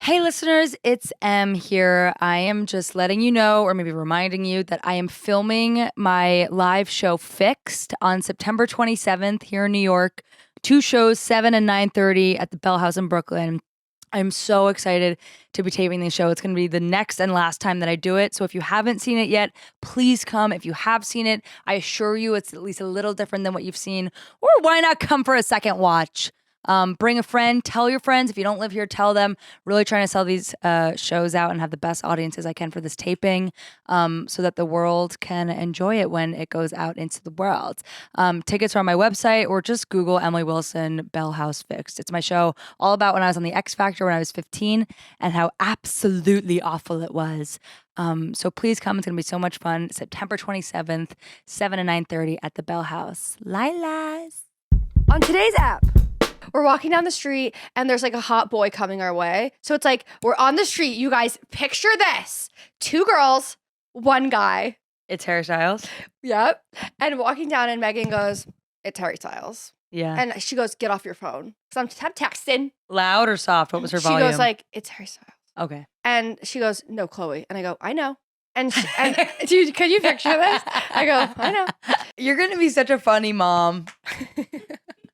Hey listeners, it's Em here. I am just letting you know, or maybe reminding you, that I am filming my live show Fixed on September 27th here in New York. 2 shows, 7 and 9:30 at the Bell House in Brooklyn. I'm so excited to be taping this show. It's going to be the next and last time that I do it. So if you haven't seen it yet, please come. If you have seen it, I assure you it's at least a little different than what you've seen. Or why not come for a second watch? Bring a friend, tell your friends. If you don't live here, tell them. Really trying to sell these shows out and have the best audiences I can for this taping so that the world can enjoy it when it goes out into the world. Tickets are on my website or just Google Emily Wilson Bell House Fixed. It's my show all about when I was on the X Factor when I was 15 and how absolutely awful it was. So please come. It's going to be so much fun. September 27th, 7 and 9:30 at the Bell House. Lilas. On today's app, we're walking down the street and there's like a hot boy coming our way. So it's like we're on the street. You guys picture this. 2 girls, 1 guy. It's Harry Styles. Yep. And walking down and Megan goes, it's Harry Styles. Yeah. And she goes, get off your phone. Because I'm texting. Loud or soft? What was her volume? She goes like, it's Harry Styles. Okay. And she goes, no, Chloe. And I go, I know. And dude, can you picture this? I go, I know. You're going to be such a funny mom.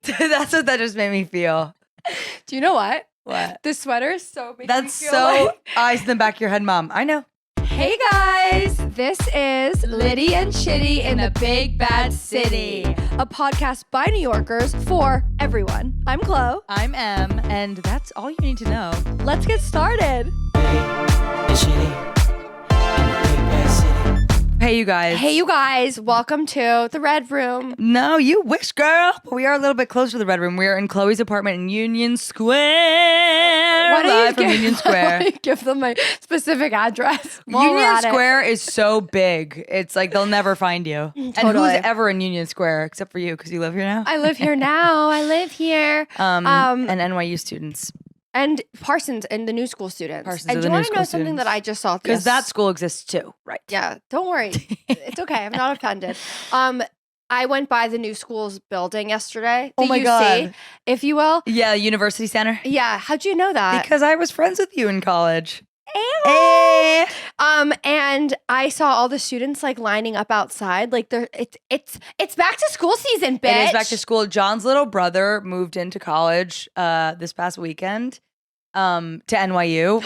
That's what that just made me feel. Do you know what? What? This sweater is so making That's me feel so like... eyes in the back of your head, mom. I know. Hey guys, this is Litty and Shitty in the Big Bad City, a podcast by New Yorkers for everyone. I'm Chloe. I'm Em, and that's all you need to know. Let's get started. Hey, you guys. Hey, you guys. Welcome to the Red Room. No, you wish, girl. But we are a little bit closer to the Red Room. We are in Chloe's apartment in Union Square. Why Live from Union Square. Give them my specific address. Union Square is so big. It's like they'll never find you. Totally. And who's ever in Union Square except for you because you live here now? I live here now. I live here. And NYU students. And Parsons and the new school students. Parsons and do you want to know something that I just saw? Because that school exists too, right? Yeah, don't worry. It's okay. I'm not offended. I went by the new school's building yesterday. The Oh my UC, God. if you will. Yeah, University Center. Yeah. How'd you know that? Because I was friends with you in college. Hey. And I saw all the students like lining up outside. Like it's back to school season, bitch. It is back to school. John's little brother moved into college this past weekend to NYU,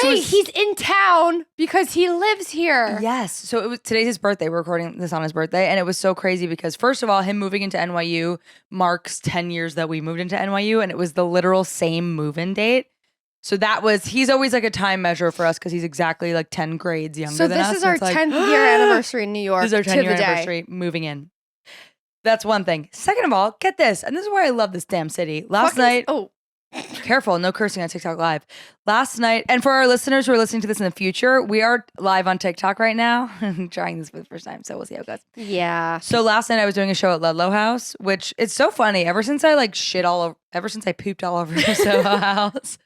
he's in town because he lives here. Yes. So today's his birthday. We're recording this on his birthday, and it was so crazy because first of all, him moving into NYU marks 10 years that we moved into NYU, and it was the literal same move-in date. So he's always like a time measure for us because he's exactly like 10 grades younger than us. So this is our 10th year anniversary in New York. This is our 10th year anniversary moving in. That's one thing. Second of all, get this. And this is why I love this damn city. Last night. Oh, careful. No cursing on TikTok Live. Last night. And for our listeners who are listening to this in the future, we are live on TikTok right now. I'm trying this for the first time. So we'll see how it goes. yeah. So last night I was doing a show at Ludlow House, which it's so funny. Ever since I pooped all over the Soho House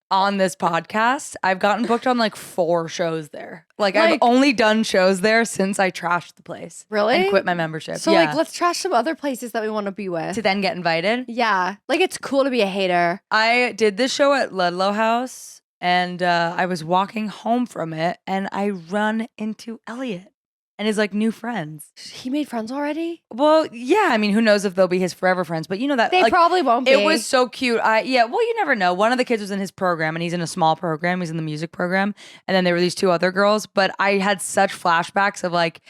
on this podcast, I've gotten booked on like 4 shows there. Like I've only done shows there since I trashed the place. Really? And quit my membership. So like let's trash some other places that we want to be with. To then get invited. Yeah. Like it's cool to be a hater. I did this show at Ludlow House and I was walking home from it and I run into Elliot and his like new friends. He made friends already? Well, yeah. I mean, who knows if they'll be his forever friends, but you know that They probably won't be. It was so cute. Well, you never know. One of the kids was in his program and he's in a small program. He's in the music program. And then there were these 2 other girls, but I had such flashbacks of like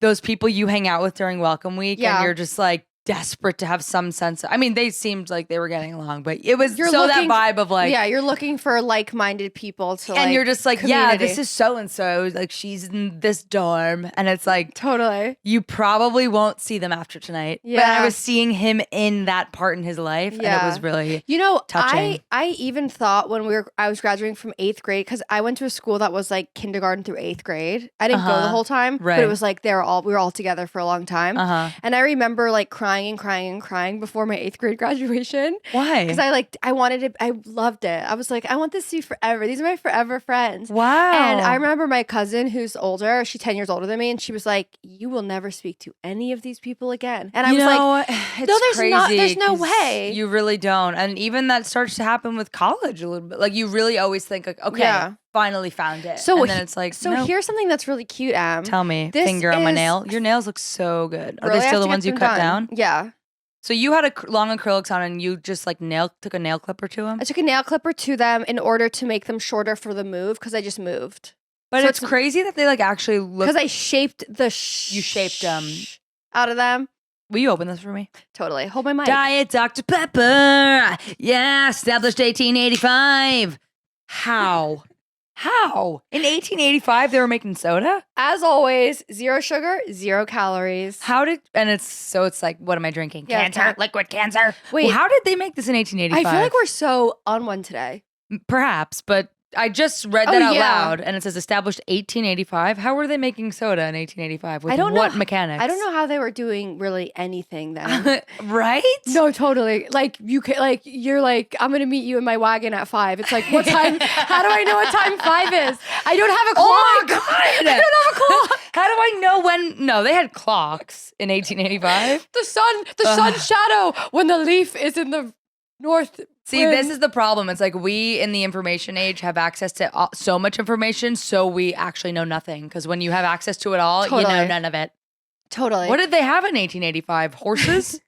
those people you hang out with during Welcome Week and you're just like desperate to have some sense I mean, they seemed like they were getting along, but it was that vibe of like, yeah, you're looking for like-minded people to and you're just like, community. yeah, this is so-and-so, like she's in this dorm, and it's like totally you probably won't see them after tonight. Yeah. But I was seeing him in that part in his life, and it was really touching. I even thought when I was graduating from 8th grade, because I went to a school that was like kindergarten through 8th grade. I didn't go the whole time, but it was like we were all together for a long time. And I remember like crying crying and crying and crying before my 8th grade graduation. Why? Because I wanted it. I loved it. I was like, I want this to be forever. These are my forever friends. Wow. And I remember my cousin who's older, she's 10 years older than me, and she was like, you will never speak to any of these people again. And I was like, it's no, there's crazy there's no 'cause way. You really don't. And even that starts to happen with college a little bit. Like you really always think like, okay, finally found it. So and then it's like, so nope. here's something that's really cute, Em. Tell me, This finger on my is- nail. Your nails look so good. Are Really, they I still have the to ones get you them cut done. down? Yeah. So you had long acrylics on and you just like took a nail clipper to them? I took a nail clipper to them in order to make them shorter for the move because I just moved. But So it's crazy that they like actually look. Because I shaped the You shaped them. out of them. Will you open this for me? Totally. Hold my mic. Diet Dr. Pepper. Yeah, established 1885. How? How? In 1885 they were making soda? As always, 0 sugar, 0 calories. And it's like, what am I drinking? Yeah, Cancer, liquid cancer. Wait. Well, how did they make this in 1885? I feel like we're so on one today. Perhaps, but I just read that out yeah. loud and it says established 1885. How were they making soda in 1885? With I don't know. what mechanics? I don't know how they were doing really anything then. Right? No, totally. Like you're like, I'm gonna meet you in my wagon at 5. It's like, what time? How do I know what time 5 is? I don't have a clock. Oh my God. I don't have a clock. How do I know when? No, they had clocks in 1885. The sun's shadow when the leaf is in the north. See, this is the problem. It's like we in the information age have access to so much information, so we actually know nothing. Because when you have access to it all, you know Totally. none of it. Totally. What did they have in 1885? Horses?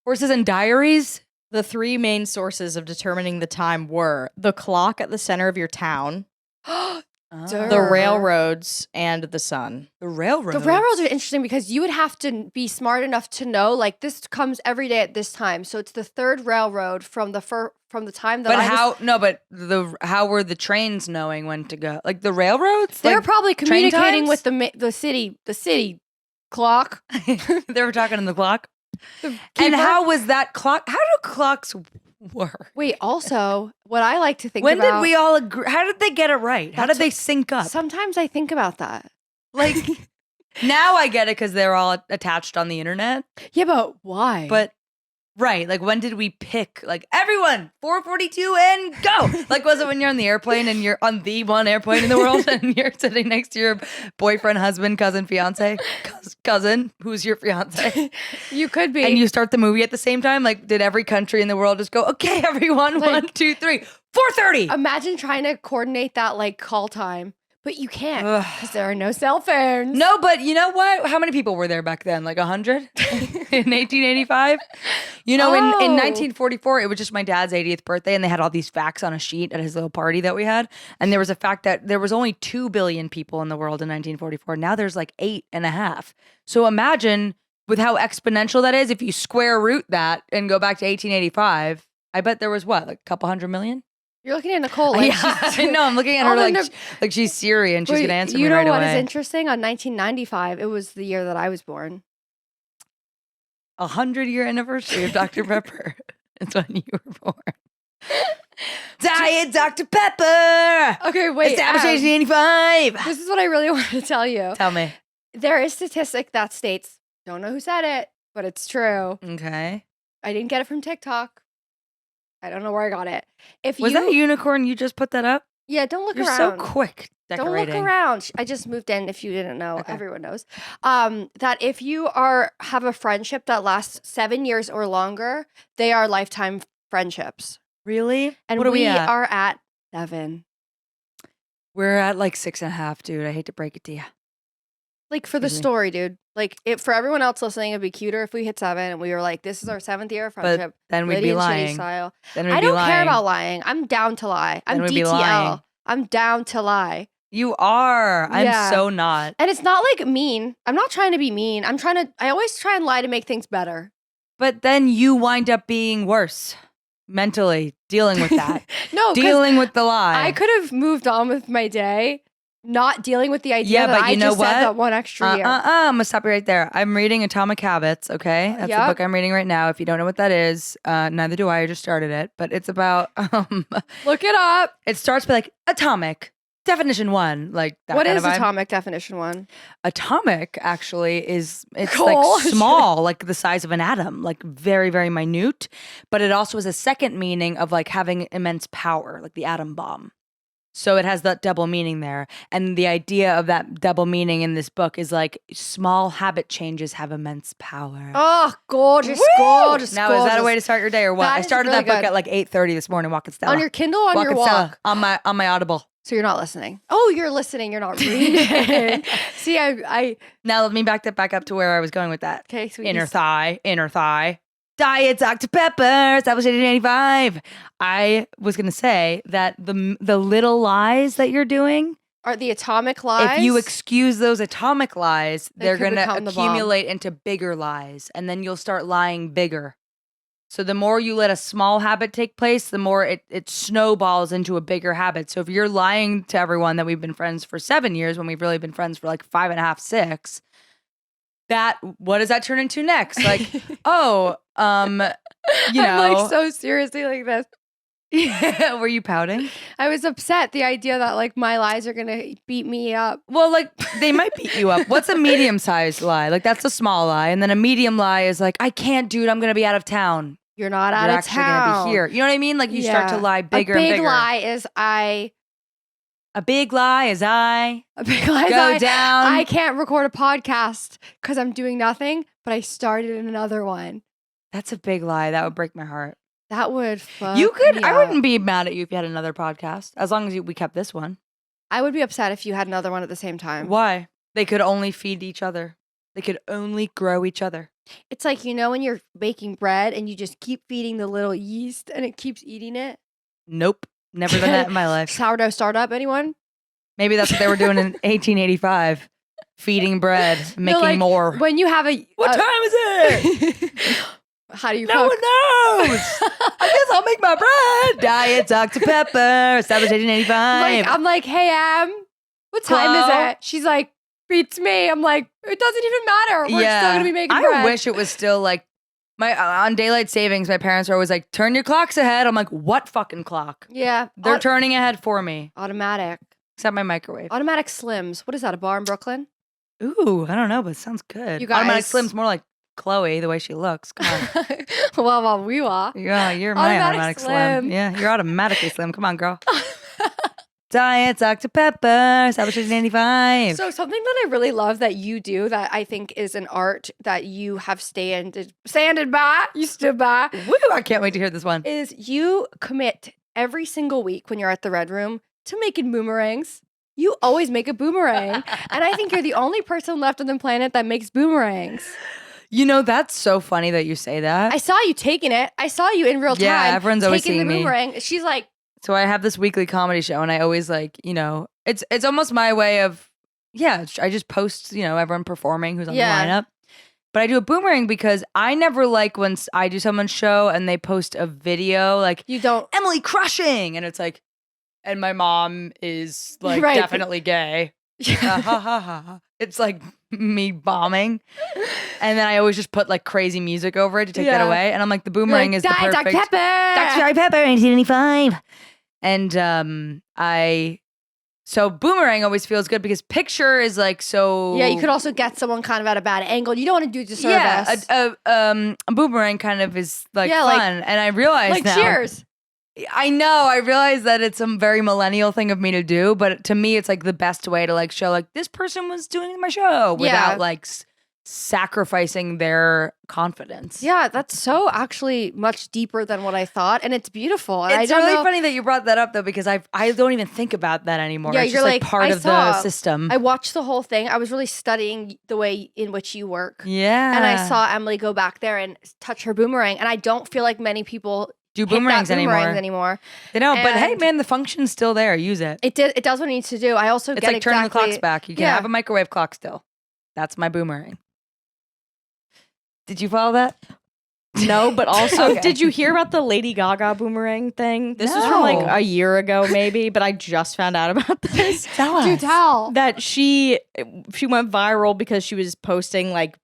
Horses and diaries? The 3 main sources of determining the time were the clock at the center of your town, the Durr. railroads, and the sun. The railroads. The railroads are interesting because you would have to be smart enough to know, like, this comes every day at this time. So it's the 3rd railroad from the time that But I was. how were the trains knowing when to go? Like the railroads? They're Like, probably train communicating times? with the city clock. they were talking in the clock. The And keeper. how was that clock? How do clocks work? Wait, also, what I like to think When about. did we all agree? How did they get it right? How did That's they sync up? Sometimes I think about that. Like now I get it because they're all attached on the internet. Yeah, but why? But right, like when did we pick? Like everyone, 4:42 and go. Like was it when you're on the airplane and you're on the one airplane in the world and you're sitting next to your boyfriend, husband, cousin, fiance, cousin, who's your fiance, you could be. and you start the movie at the same time? Like did every country in the world just go, okay, everyone, Like- 1, 2, 3, 4:30? Imagine trying to coordinate that like call time, but you can't Ugh. because there are no cell phones. No, but you know what? How many people were there back then? Like 100 in 1885? You know, in Oh. 1944, it was just my dad's 80th birthday, and they had all these facts on a sheet at his little party that we had. And there was a fact that there was only 2 billion people in the world in 1944. Now there's like 8.5. So imagine with how exponential that is. If you square root that and go back to 1885, I bet there was what, like a couple 100 million? You're looking at Nicole. Like Yeah, she's- I know. I'm looking at her all the like, num- like she's Siri and she's Wait, going to answer you me know right what away. is interesting? On 1995, it was the year that I was born. 100-year anniversary of Dr. Pepper. It's when you were born. Diet Dr. Pepper! Okay, wait. Established Em, 1885! this is what I really wanted to tell you. Tell me. There is statistic that states, don't know who said it, but it's true. Okay. I didn't get it from TikTok. I don't know where I got it. If Was you, that a unicorn you just put that up? yeah, don't look You're around. so quick decorating. Don't look around. I just moved in. If you didn't know, Okay. everyone knows. That if you have a friendship that lasts 7 years or longer, they are lifetime friendships. Really? And what are we at? are at 7. We're at like 6.5, dude. I hate to break it to you. Like for the Excuse me. story, dude. Like for everyone else listening, it'd be cuter if we hit 7 and we were like, "This is our 7th year of friendship." But then we'd Liddy be and Shitty lying. style. Then we'd I be don't lying. care about lying. I'm down to lie. I'm Then we'd be lying. DTL. I'm down to lie. You are. I'm Yeah. so not. And it's not like mean. I'm not trying to be mean. I always try and lie to make things better. But then you wind up being worse mentally, dealing with that. No, because Dealing with the lie. I could have moved on with my day, not dealing with the idea Yeah, that but I you know just said what? that one extra year. I'm gonna stop you right there. I'm reading Atomic Habits. Okay, that's the Yep. book I'm reading right now. If you don't know what that is, neither do I. I just started it, but it's about. Look it up. It starts with like atomic, definition one, like that What kind is of vibe. atomic definition one? Atomic actually is it's Cool. like small, like the size of an atom, like very, very minute. But it also has a second meaning of like having immense power, like the atom bomb. So it has that double meaning there. And the idea of that double meaning in this book is like small habit changes have immense power. Oh, gorgeous, Woo! gorgeous, Now, gorgeous. is that a way to start your day or what? That I is started really that book good. at like 8:30 this morning, walking Stella. On your Kindle, on your Walking walk. Stella, on my Audible. So you're not listening. Oh, you're listening. You're not reading. See, I. Now let me back that back up to where I was going with that. Okay, sweetie. Inner thigh. Diet Dr. Pepper, established in 1885. I was gonna say that the little lies that you're doing Are the atomic lies? if you excuse those atomic lies, They they're could gonna become the bomb. accumulate into bigger lies, and then you'll start lying bigger. So the more you let a small habit take place, the more it snowballs into a bigger habit. So if you're lying to everyone that we've been friends for 7 years when we've really been friends for like 5.5, 6, what does that turn into next? Like, you I'm know, like so seriously like this. were you pouting? I was upset the idea that like my lies are gonna beat me up. Well, like they might beat you up. What's a medium-sized lie? Like that's a small lie, and then a medium lie is like, I can't, dude. I'm gonna be out of town. You're not out You're of actually town. gonna be here. You know what I mean? Like you start to Yeah. lie bigger a big and bigger. lie is I. A big lie is I A big lie is go down. I can't record a podcast because I'm doing nothing, but I started another one. That's a big lie. That would break my heart. That would fuck You could. me I up. wouldn't be mad at you if you had another podcast, as long as we kept this one. I would be upset if you had another one at the same time. Why? They could only feed each other. They could only grow each other. It's like, you know, when you're baking bread and you just keep feeding the little yeast and it keeps eating it. Nope. Never done that in my life. Sourdough startup, anyone? Maybe that's what they were doing in 1885. Feeding bread, making like, more. When you have a What time is it? How do you No cook? one knows. I guess I'll make my bread. Diet Dr. Pepper, established 1885. I'm like, hey, what time is Hello? it? She's like, beats me. I'm like, it doesn't even matter. We're still gonna be making bread. I wish it was still like on daylight savings. My parents are always like, "Turn your clocks ahead." I'm like, "What fucking clock?" Yeah, They're turning ahead for me, automatic. except my microwave. Automatic Slims. What is that? A bar in Brooklyn? Ooh, I don't know, but it sounds good. You Automatic guys- Slim's more like Chloe, the way she looks. Come on. well, we are. Yeah, you're my Automatic automatic slim. Slim. Yeah, you're automatically slim. Come on, girl. Diet Dr. Pepper, established in 1885. So something that I really love that you do that I think is an art that you have standed by, you stood by, Woo, I can't wait to hear this one. is you commit every single week when you're at the Red Room to making boomerangs. You always make a boomerang. And I think you're the only person left on the planet that makes boomerangs. You know, that's so funny that you say that. I saw you taking it. I saw you in real time. Yeah, everyone's always taking seeing the me. boomerang. She's like, So I have this weekly comedy show, and I always like, you know, it's almost my way of, yeah, I just post, you know, everyone performing who's on Yeah. the lineup. But I do a boomerang because I never like when I do someone's show and they post a video like you don't. Emily crushing, and it's like, and my mom is like Right. definitely gay. Ha, ha, ha, ha. It's like me bombing, and then I always just put like crazy music over it to take that Yeah. away. And I'm like, the boomerang Like, is the Diet perfect. Dr. Pepper. Dr. Pepper, 1985. And so boomerang always feels good because picture is like so. Yeah, you could also get someone kind of at a bad angle. You don't want to do disservice. Yeah, a boomerang kind of is like Yeah, fun, like- and I realize like now. cheers. I know. I realize that it's a very millennial thing of me to do, but to me, it's like the best way to like show like this person was doing my show without Yeah. like sacrificing their confidence. Yeah, that's so actually much deeper than what I thought, and it's beautiful. And I It's don't really know, funny that you brought that up though, because I don't even think about that anymore. Yeah, it's you're just like like, part I of saw- the system. I watched the whole thing. I was really studying the way in which you work, Yeah, and I saw Emily go back there and touch her boomerang, and I don't feel like many people do hit that boomerangs boomerangs anymore. anymore. They don't, but hey, And- man, the function's still there. Use it. It does what it needs to do. I also It's get like turning the exactly, clocks back. You can Yeah. have a microwave clock still. That's my boomerang. Did you follow that? No, but also, Okay. did you hear about the Lady Gaga boomerang thing? This was from like No. a year ago, maybe, but I just found out about this. Tell Do tell. That she went viral because she was posting like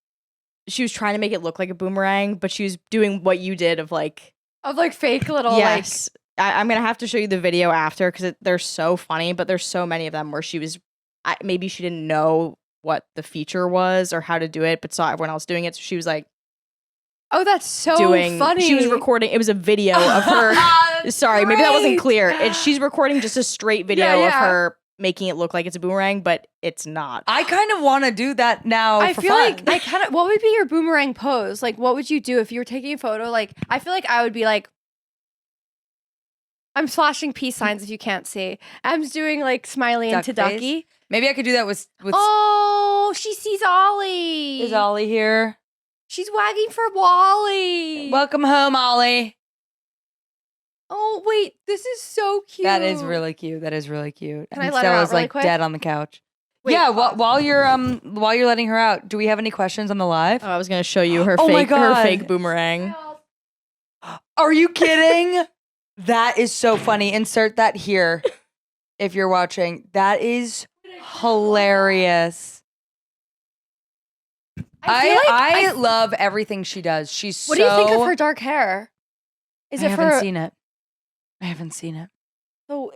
she was trying to make it look like a boomerang, but she was doing what you did of like Of like fake little yes. I'm gonna have to show you the video after because they're so funny. But there's so many of them where she was, maybe she didn't know what the feature was or how to do it, but saw everyone else doing it, so she was like, oh, that's so funny. She was recording. It was a video of her. Sorry, maybe that wasn't clear. She's recording just a straight video of her making it look like it's a boomerang, but it's not. I kind of want to do that now. I for feel fun. like what would be your boomerang pose? Like, what would you do if you were taking a photo? Like, I feel like I would be like, I'm flashing peace signs if you can't see. I'm just doing like smiley Duck into face? ducky. Maybe I could do that with. Oh, she sees Ollie. Is Ollie here? She's wagging for Wally. Welcome home, Ollie. Oh wait, this is so cute. That is really cute. That is really cute. Can I let her out Stella's really like quick? dead on the couch. Wait, yeah. While you're letting her out, do we have any questions on the live? Oh, I was gonna show you her Oh my her fake God. boomerang. Are you kidding? That is so funny. Insert that here if you're watching. That is hilarious. I love everything she does. She's What do you think of her dark hair? Is I it haven't for seen it. I haven't seen it. So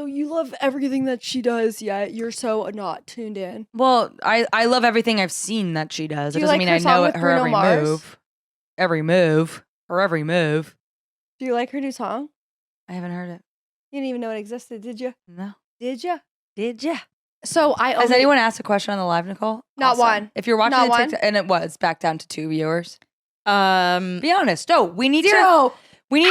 you love everything that she does, yet you're so not tuned in. Well, I love everything I've seen that she does. Do It you doesn't like mean her I song know with her Bruno every Mars? move. Every move. Do you like her new song? I haven't heard it. You didn't even know it existed, did you? No. Did you? Did ya? So I Has only anyone asked a question on the live, Nicole? Not Awesome. one. If you're watching Not the one. TikTok, and it was back down to 2 viewers. Be Be honest. No, we need zero. is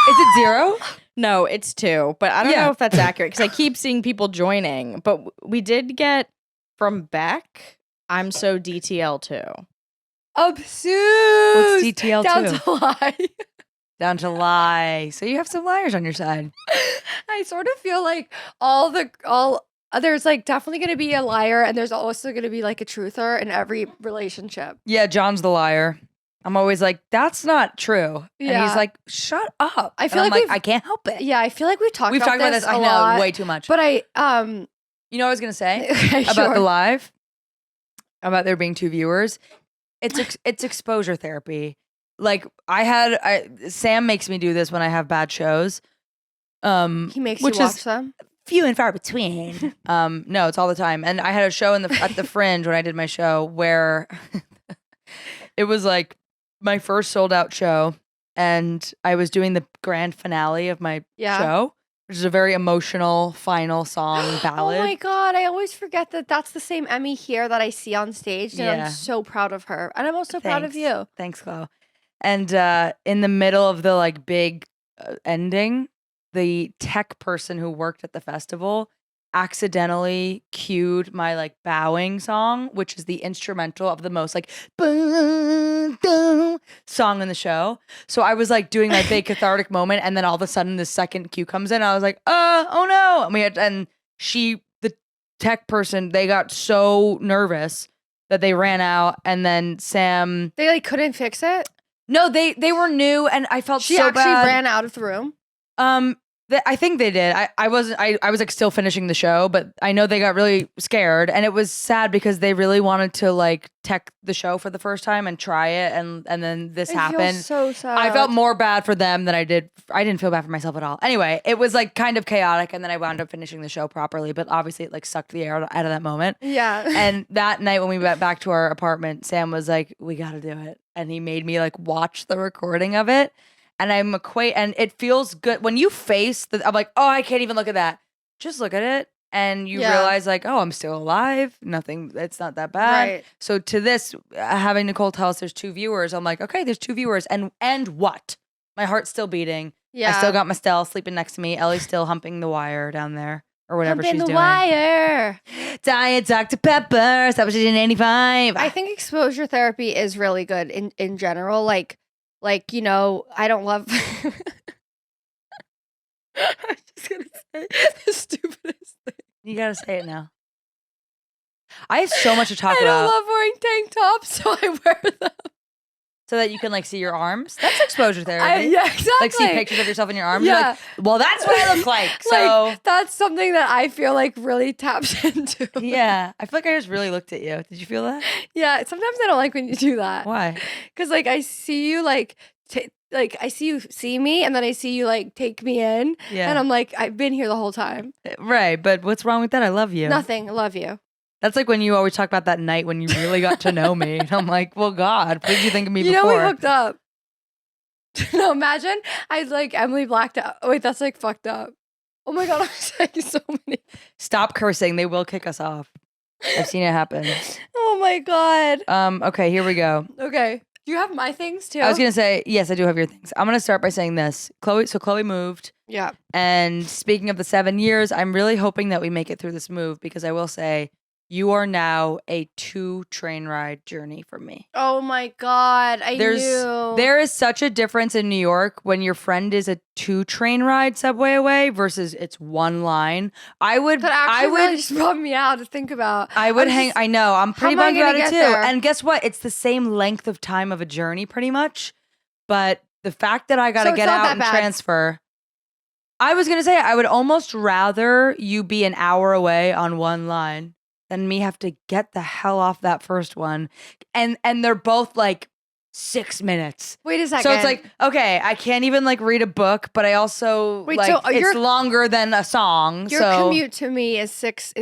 it 0? No, it's 2, but I don't Yeah. know if that's accurate because I keep seeing people joining. But we did get from Beck, I'm so DTL too. Obsessed. What's DTL Down 2? to lie. Down to lie. So you have some liars on your side. I sort of feel like there's like definitely going to be a liar, and there's also going to be like a truther in every relationship. Yeah, John's the liar. I'm always like, that's not true. And Yeah. he's like, shut up. I feel And I'm like I can't help it. Yeah, I feel like we've talked about this, I a know, lot, way too much. But You know what I was going to say okay, about sure. the live? About there being 2 viewers? It's exposure therapy. Like Sam makes me do this when I have bad shows. He makes which you watch is them. few and far between. No, it's all the time. And I had a show at the Fringe when I did my show where it was like my first sold out show, and I was doing the grand finale of my show, which is a very emotional final song ballad. Oh my god, I always forget that that's the same Emmy here that I see on stage, and Yeah. I'm so proud of her, and I'm also proud of Thanks. you. Thanks, Chloe. And in the middle of the like big ending, the tech person who worked at the festival accidentally cued my like bowing song, which is the instrumental of the most like song in the show. So I was like doing my big cathartic moment, and then all of a sudden the second cue comes in. I was like, oh no. And the tech person, they got so nervous that they ran out, and then Sam, They like couldn't fix it. no, they were new, and I felt She so actually bad. ran out of the room. I think they did. I was like still finishing the show, but I know they got really scared, and it was sad because they really wanted to like tech the show for the first time and try it, and then this I feel happened. so sad. I felt more bad for them than I did. I didn't feel bad for myself at all. Anyway, it was like kind of chaotic, and then I wound up finishing the show properly, but obviously it like sucked the air out of that moment. Yeah. And that night when we went back to our apartment, Sam was like, "We got to do it," and he made me like watch the recording of it. And and it feels good when you face I'm like, oh, I can't even look at that. Just look at it, and you Yeah. realize like, oh, I'm still alive. Nothing. It's not that bad. Right. So to this, having Nicole tell us there's 2 viewers, I'm like, okay, there's 2 viewers, and what? My heart's still beating. Yeah. I still got Estelle sleeping next to me. Ellie's still humping the wire down there or whatever Humping she's the doing. wire. Diet Dr. Pepper. Stop what she did in 85. I think exposure therapy is really good in general. Like, you know, I don't love. I'm just gonna say the stupidest thing. You gotta say it now. I have so much to talk I about. don't love wearing tank tops, so I wear them. So that you can like see your arms. That's exposure therapy. Yeah, exactly. Like see pictures of yourself in your arms. You're Yeah. like, well, that's what I look like. So Like, that's something that I feel like really taps into. yeah, I feel like I just really looked at you. Did you feel that? Yeah. Sometimes I don't like when you do that. Why? Because like I see you like like I see you see me, and then I see you like take me in, Yeah. and I'm like, I've been here the whole time. Right. But what's wrong with that? I love you. Nothing. I love you. That's like when you always talk about that night when you really got to know me. And I'm like, well, God, what did you think of me You before? know we hooked up. No, imagine I like Emily blacked out. Oh, wait, that's like fucked up. Oh my God, I'm saying so many. Stop cursing. They will kick us off. I've seen it happen. Oh my God. Okay, here we go. Okay. Do you have my things too? I was gonna say, yes, I do have your things. I'm gonna start by saying this. Chloe moved. Yeah. And speaking of the 7 years, I'm really hoping that we make it through this move because I will say you are now a 2 train ride journey for me. Oh my God. I knew. There is such a difference in New York when your friend is a 2 train ride subway away versus it's 1 line. That actually really just bummed me out to think about. I know. I'm pretty am I bummed about gonna it get too. there? And guess what? It's the same length of time of a journey pretty much. But the fact that I got to So it's get not out that and bad. transfer. I was going to say I would almost rather you be an hour away on 1 line than me have to get the hell off that first one. And they're both like 6 minutes. Wait a second. So it's like, okay, I can't even like read a book, but I also Wait, like so it's your- longer than a song. your so commute to me is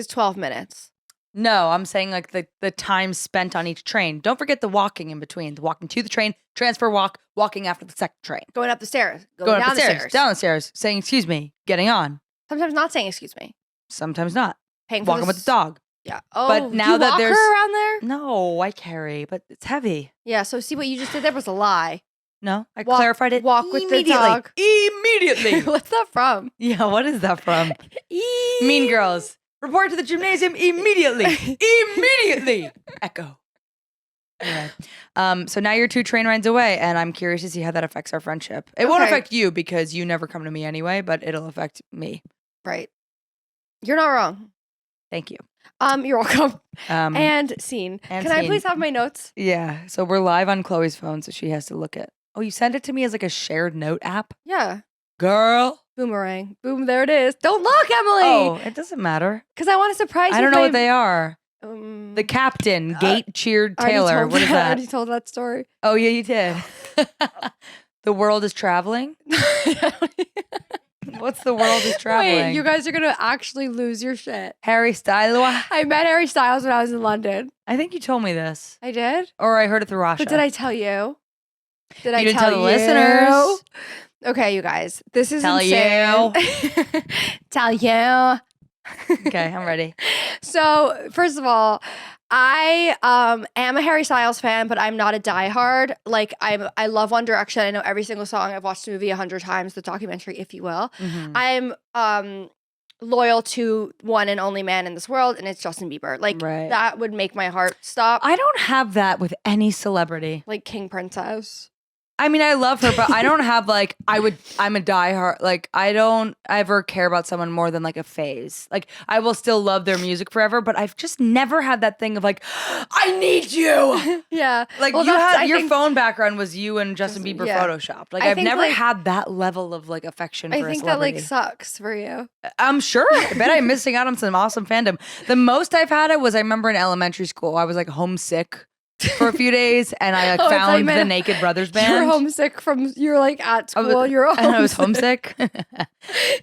12 minutes. no, I'm saying like the time spent on each train. Don't forget the walking in between. The walking to the train, transfer walking after the second train. Going up the stairs. Going down up the stairs, down the stairs, saying excuse me, getting on. Sometimes not saying excuse me. Sometimes not. Paying for Walking with the dog. Yeah. Oh, But now you that walk there's- her around there? No, I carry, but it's heavy. Yeah. So see what you just did there was a lie. No, I Walk- clarified it. walk with the immediately. dog. Immediately. What's that from? Yeah, what is that from? Mean Girls. Report to the gymnasium immediately. Immediately. Echo. Anyway, so now you're 2 train rides away, and I'm curious to see how that affects our friendship. It won't Okay. affect you because you never come to me anyway, but it'll affect me. Right. You're not wrong. Thank you. You're welcome. And And scene. and Can I scene. please have my notes? yeah, so we're live on Chloe's phone, so she has to look at. Oh, you sent it to me as like a shared note app, Yeah. girl. Boomerang. Boom. There it is. Don't look, Emily. Oh, it doesn't matter. Because I want to surprise you. I don't with know my- what they are. Um, The captain, gate cheered I already Taylor. told What is I that? already told that story. Oh, yeah, you did. The world is traveling. What's the world is traveling? Wait, you guys are gonna actually lose your shit. Harry Styles. I met Harry Styles when I was in London. I think you told me this, I did, or I heard it through Rasha. but did I tell you? Did I You didn't tell tell the you? listeners. Okay, you guys, this is Tell insane. Tell you. Okay, I'm ready. So, first of all, I am a Harry Styles fan, but I'm not a diehard. Like I love One Direction. I know every single song. I've watched the movie 100 times, the documentary, if you will. Mhm. I'm loyal to one and only man in this world, and it's Justin Bieber. Like Right. that would make my heart stop. I don't have that with any celebrity. Like King Princess. I mean, I love her, but I don't have like I'm a diehard. Like I don't ever care about someone more than like a phase. Like I will still love their music forever, but I've just never had that thing of like I need you. Yeah. Like Well, you that's- had I your think- phone background was you and Justin Bieber yeah. photoshopped. Like I I've think, never like- had that level of like affection I for a think that celebrity. like sucks for you. I'm sure. I bet I'm missing out on some awesome fandom. The most I've had it was I remember in elementary school I was like homesick for a few days, and I like Oh, I thought you found the meant Naked Brothers You band. were homesick from you're like at school. You're and I was homesick. homesick.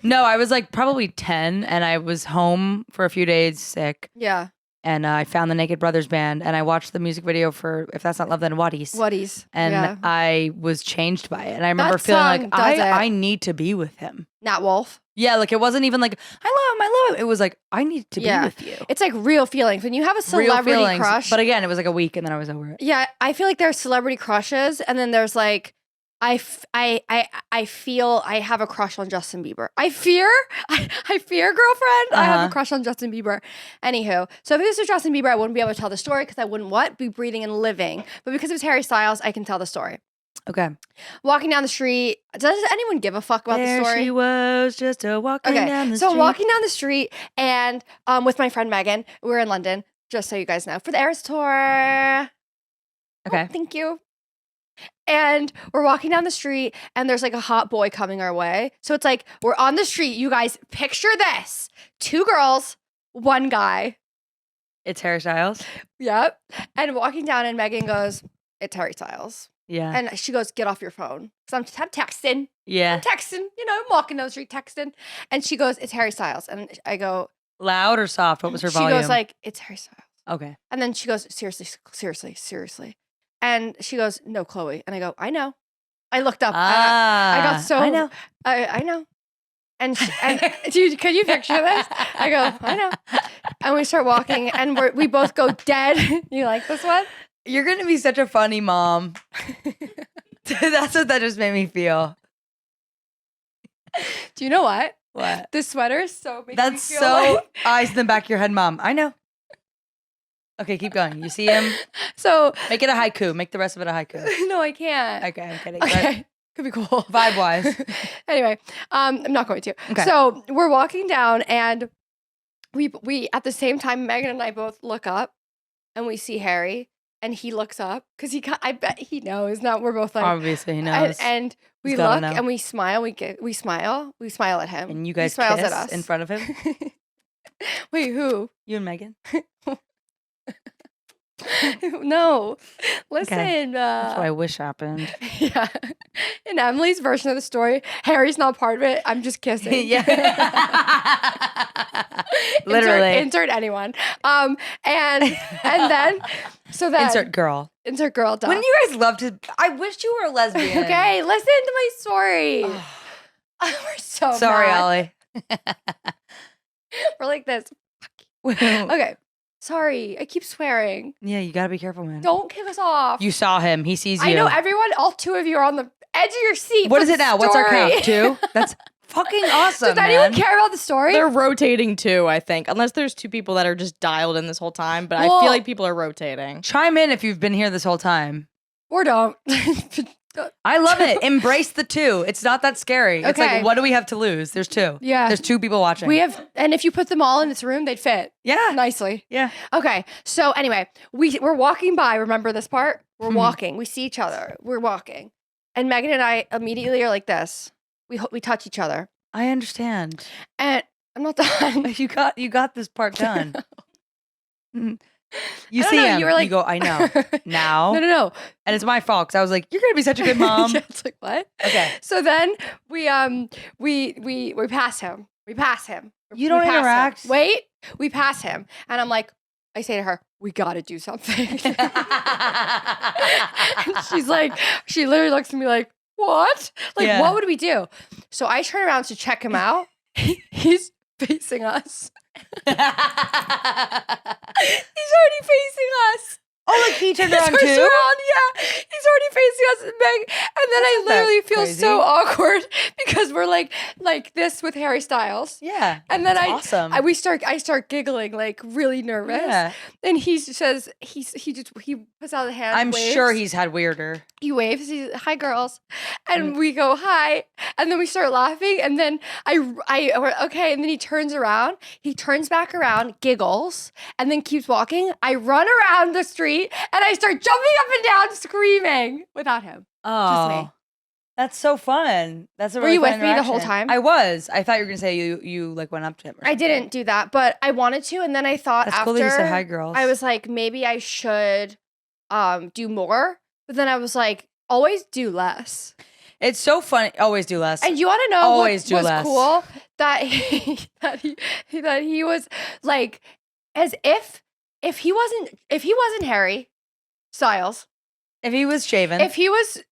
No, I was like probably 10, and I was home for a few days sick, Yeah. and I found the Naked Brothers band, and I watched the music video for "If That's Not Love, Then What Is." Whaties. And yeah. I was changed by it, and I remember That feeling song like does it. I need to be with him. Nat Wolf. Yeah, like it wasn't even like I love him. It was like I need to Yeah. be with you. It's like real feelings. When you have a Real celebrity feelings. crush. But again, it was like a week, and then I was over it. Yeah, I feel like there's celebrity crushes, and then there's like, I feel I have a crush on Justin Bieber. I fear, girlfriend. I have Uh-huh. a crush on Justin Bieber. Anywho, so if this was Justin Bieber, I wouldn't be able to tell the story because I wouldn't be breathing and living. But because it was Harry Styles, I can tell the story. Okay. Walking down the street. Does anyone give a fuck about There the story? she was, just a walking down the so street. I'm walking down the street and with my friend Megan. We're in London, just so you guys know, for the Eras tour. Okay. Oh, thank you. And we're walking down the street and there's like a hot boy coming our way. So it's like we're on the street. You guys picture this. 2 girls, 1 guy. It's Harry Styles. Yep. And walking down and Megan goes, "It's Harry Styles." Yeah. And she goes, get off your phone. Because I'm texting. Yeah. I'm texting. You know, I'm walking down the street texting. And she goes, it's Harry Styles. And I go, Loud or soft? What was her she volume? goes like, it's Harry Styles. Okay. And then she goes, seriously. And she goes, no, Chloe. And I go, I know. I looked up. I got so. I know. I know. And dude, can you picture this? I go, I know. And we start walking, and we both go dead. You like this one? You're gonna be such a funny mom. That's what that just made me feel. Do you know what? What? This sweater is so making That's me feel so like... eyes in the back of your head, mom. I know. Okay, keep going. You see him? So Make it a haiku. Make the rest of it a haiku. no, I can't. Okay, I'm kidding. Okay. Could be cool. Vibe wise. Anyway, I'm not going to. Okay. So we're walking down, and we at the same time, Megan and I both look up, and we see Harry, and he looks up because I bet he knows. Not we're both like Obviously he knows. and we He's gotta look know. and we smile. We smile at him, And you He guys smiles kiss at us in front of him. Wait, who? You and Megan. No, listen. That's what I wish happened. Yeah. In Emily's version of the story, Harry's not part of it. I'm just kissing. Yeah. Literally. Insert anyone. And then so that Insert girl. Duh. Wouldn't you guys love to? I wish you were a lesbian. Okay, listen to my story. We're so Sorry, mad. Ollie. We're like this. Okay. Sorry, I keep swearing. Yeah, you gotta be careful, man. Don't kick us off. You saw him. He sees you. I know everyone. All two of you are on the edge of your seat. What for is the it now? What's our story. count? 2? That's fucking awesome. Does anyone man. care about the story? They're rotating too, I think. Unless there's 2 people that are just dialed in this whole time. But I Well- feel like people are rotating. Chime in if you've been here this whole time. Or don't. I love it. Embrace the 2. It's not that scary. It's Okay. like, what do we have to lose? There's 2. Yeah. There's 2 people watching. We have, and if you put them all in this room, they'd fit Yeah. nicely. Yeah. Okay. So anyway, we're walking by. Remember this part? We're Mhm. walking. We see each other. We're walking, and Megan and I immediately are like this. We touch each other, I understand. and I'm not done. You got this part done. You I don't see know, him. you were like- go, I know. Now. No. And it's my fault because I was like, you're gonna be such a good mom. Yeah, it's like what? Okay. So then we pass him. We pass him. You don't We pass him. interact? Wait, we pass him, and I'm like, I say to her, we got to do something. And she's like, she literally looks at me like, what? Like, Yeah. what would we do? So I turn around to check him out. He's facing us. He's already facing us. Oh, like he turned He around turns too? around, yeah. He's already facing us, and then I Isn't that literally feel crazy? so awkward because we're like this with Harry Styles. Yeah. And then That's awesome. I start giggling, like really nervous. Yeah. And he says he puts out a hand. I'm waves. sure he's had weirder. He waves. He's hi girls, and we go hi, and then we start laughing, and then we're, okay, and then he turns around. He turns back around, giggles, and then keeps walking. I run around the street and I start jumping up and down, screaming without him. Oh. me. That's so fun. That's a Were really you fun with me the whole interaction. time? I was. I thought you were gonna say you like went up to him. Or I something. didn't do that, but I wanted to, and then I thought That's after cool that you said hi, girls. I was like, maybe I should do more, but then I was like, always do less. It's so funny. Always do less. And you want to know Always what do was less. cool? That he was like, as if he wasn't Harry Styles, If he was shaven. if he was.